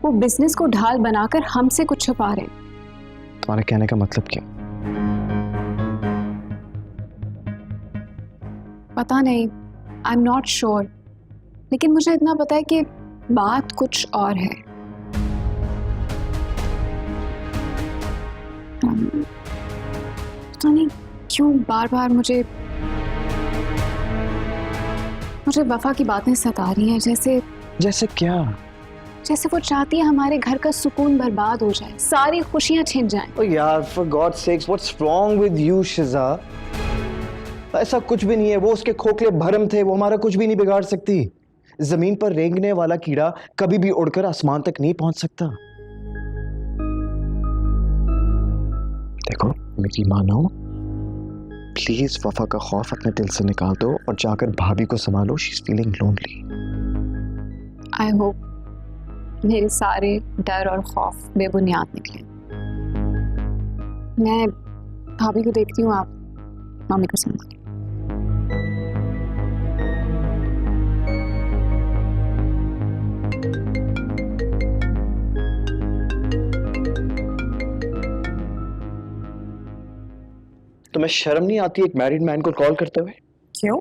वो बिजनेस को ढाल बनाकर हमसे कुछ छुपा रहे हैं। तुम्हारे कहने का मतलब क्या? पता नहीं, आई एम नॉट श्योर, लेकिन मुझे इतना पता है कि बात कुछ और है। पता नहीं क्यों बार बार मुझे वफा की बातें सता रही हैं। जैसे क्या? जैसे वो चाहती है हमारे घर का सुकून बर्बाद हो जाए, सारी खुशियां छिन जाएं। ओ यार, for God's sakes, what's wrong with you, शिजा? ऐसा कुछ भी नहीं है। वो उसके खोखले भरम थे, वो हमारा कुछ भी नहीं बिगाड़ सकती। जमीन पर रेंगने वाला कीड़ा कभी भी उड़कर आसमान तक नहीं पहुंच सकता। देखो मेरी मानो, प्लीज वफा का खौफ अपने दिल से निकाल दो और जाकर भाभी को संभालो। She is feeling lonely. I hope मेरे सारे डर और खौफ बेबुनियाद निकले। मैं भाभी को देखती हूँ, आप मम्मी को संभालिए। तुम्हें शर्म नहीं आती एक मैरिड मैन को कॉल करते हुए? क्यों?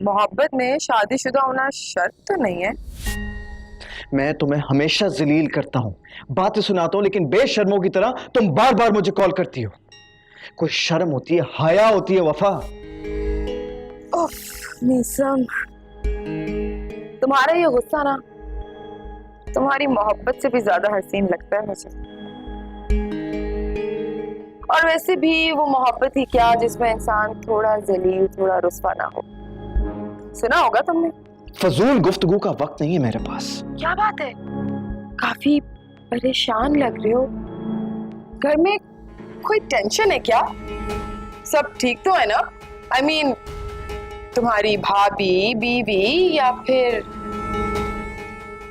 मोहब्बत में शादीशुदा होना शर्त तो नहीं है। मैं तुम्हें हमेशा जलील करता हूं, बातें सुनाता हूं, लेकिन बेशर्मों की तरह तुम बार बार मुझे कॉल करती हो। कोई शर्म होती है, हया होती है वफा? उफ, मीसम, तुम्हारा ये गुस्सा ना तुम्हारी मोहब्बत से भी ज्यादा हसीन लगता है मुझे। और वैसे भी वो मोहब्बत ही क्या जिसमें इंसान थोड़ा जलील, थोड़ा रुस्वा ना हो। सुना होगा तुमने। फजूल गुफ्तगू का वक्त नहीं है मेरे पास। क्या बात है, काफी परेशान लग रहे हो। घर में कोई टेंशन है क्या? सब ठीक तो है ना? I mean, तुम्हारी भाभी, बीवी या फिर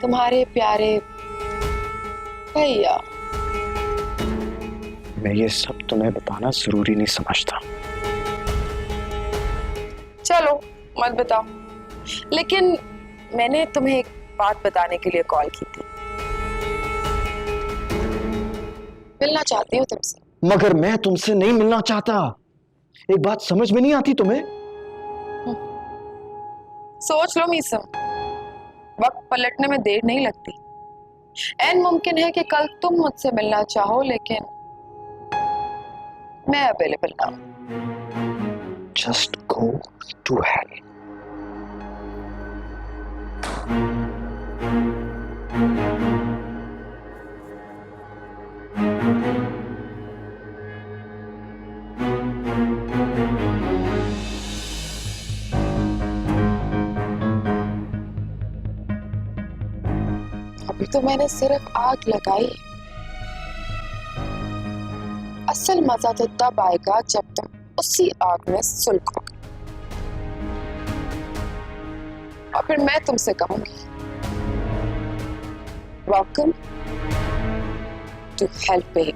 तुम्हारे प्यारे भैया? मैं ये सब तुम्हें बताना जरूरी नहीं समझता। चलो मत बताओ, लेकिन मैंने तुम्हें एक बात बताने के लिए कॉल की थी। मिलना चाहती हूँ तुमसे। मगर मैं तुमसे नहीं मिलना चाहता। एक बात समझ में नहीं आती तुम्हें? सोच लो मीसम, वक्त पलटने में देर नहीं लगती। एन मुमकिन है कि कल तुम मुझसे मिलना चाहो, लेकिन मैं अवेलेबल ना हूं। Just go to hell. अभी तो मैंने सिर्फ आग लगाई, असल मजा तो तब आएगा जब तुम उसी आग में सुलगोगे। और फिर मैं तुमसे कहूंगी, वेलकम टू हेल बेबी।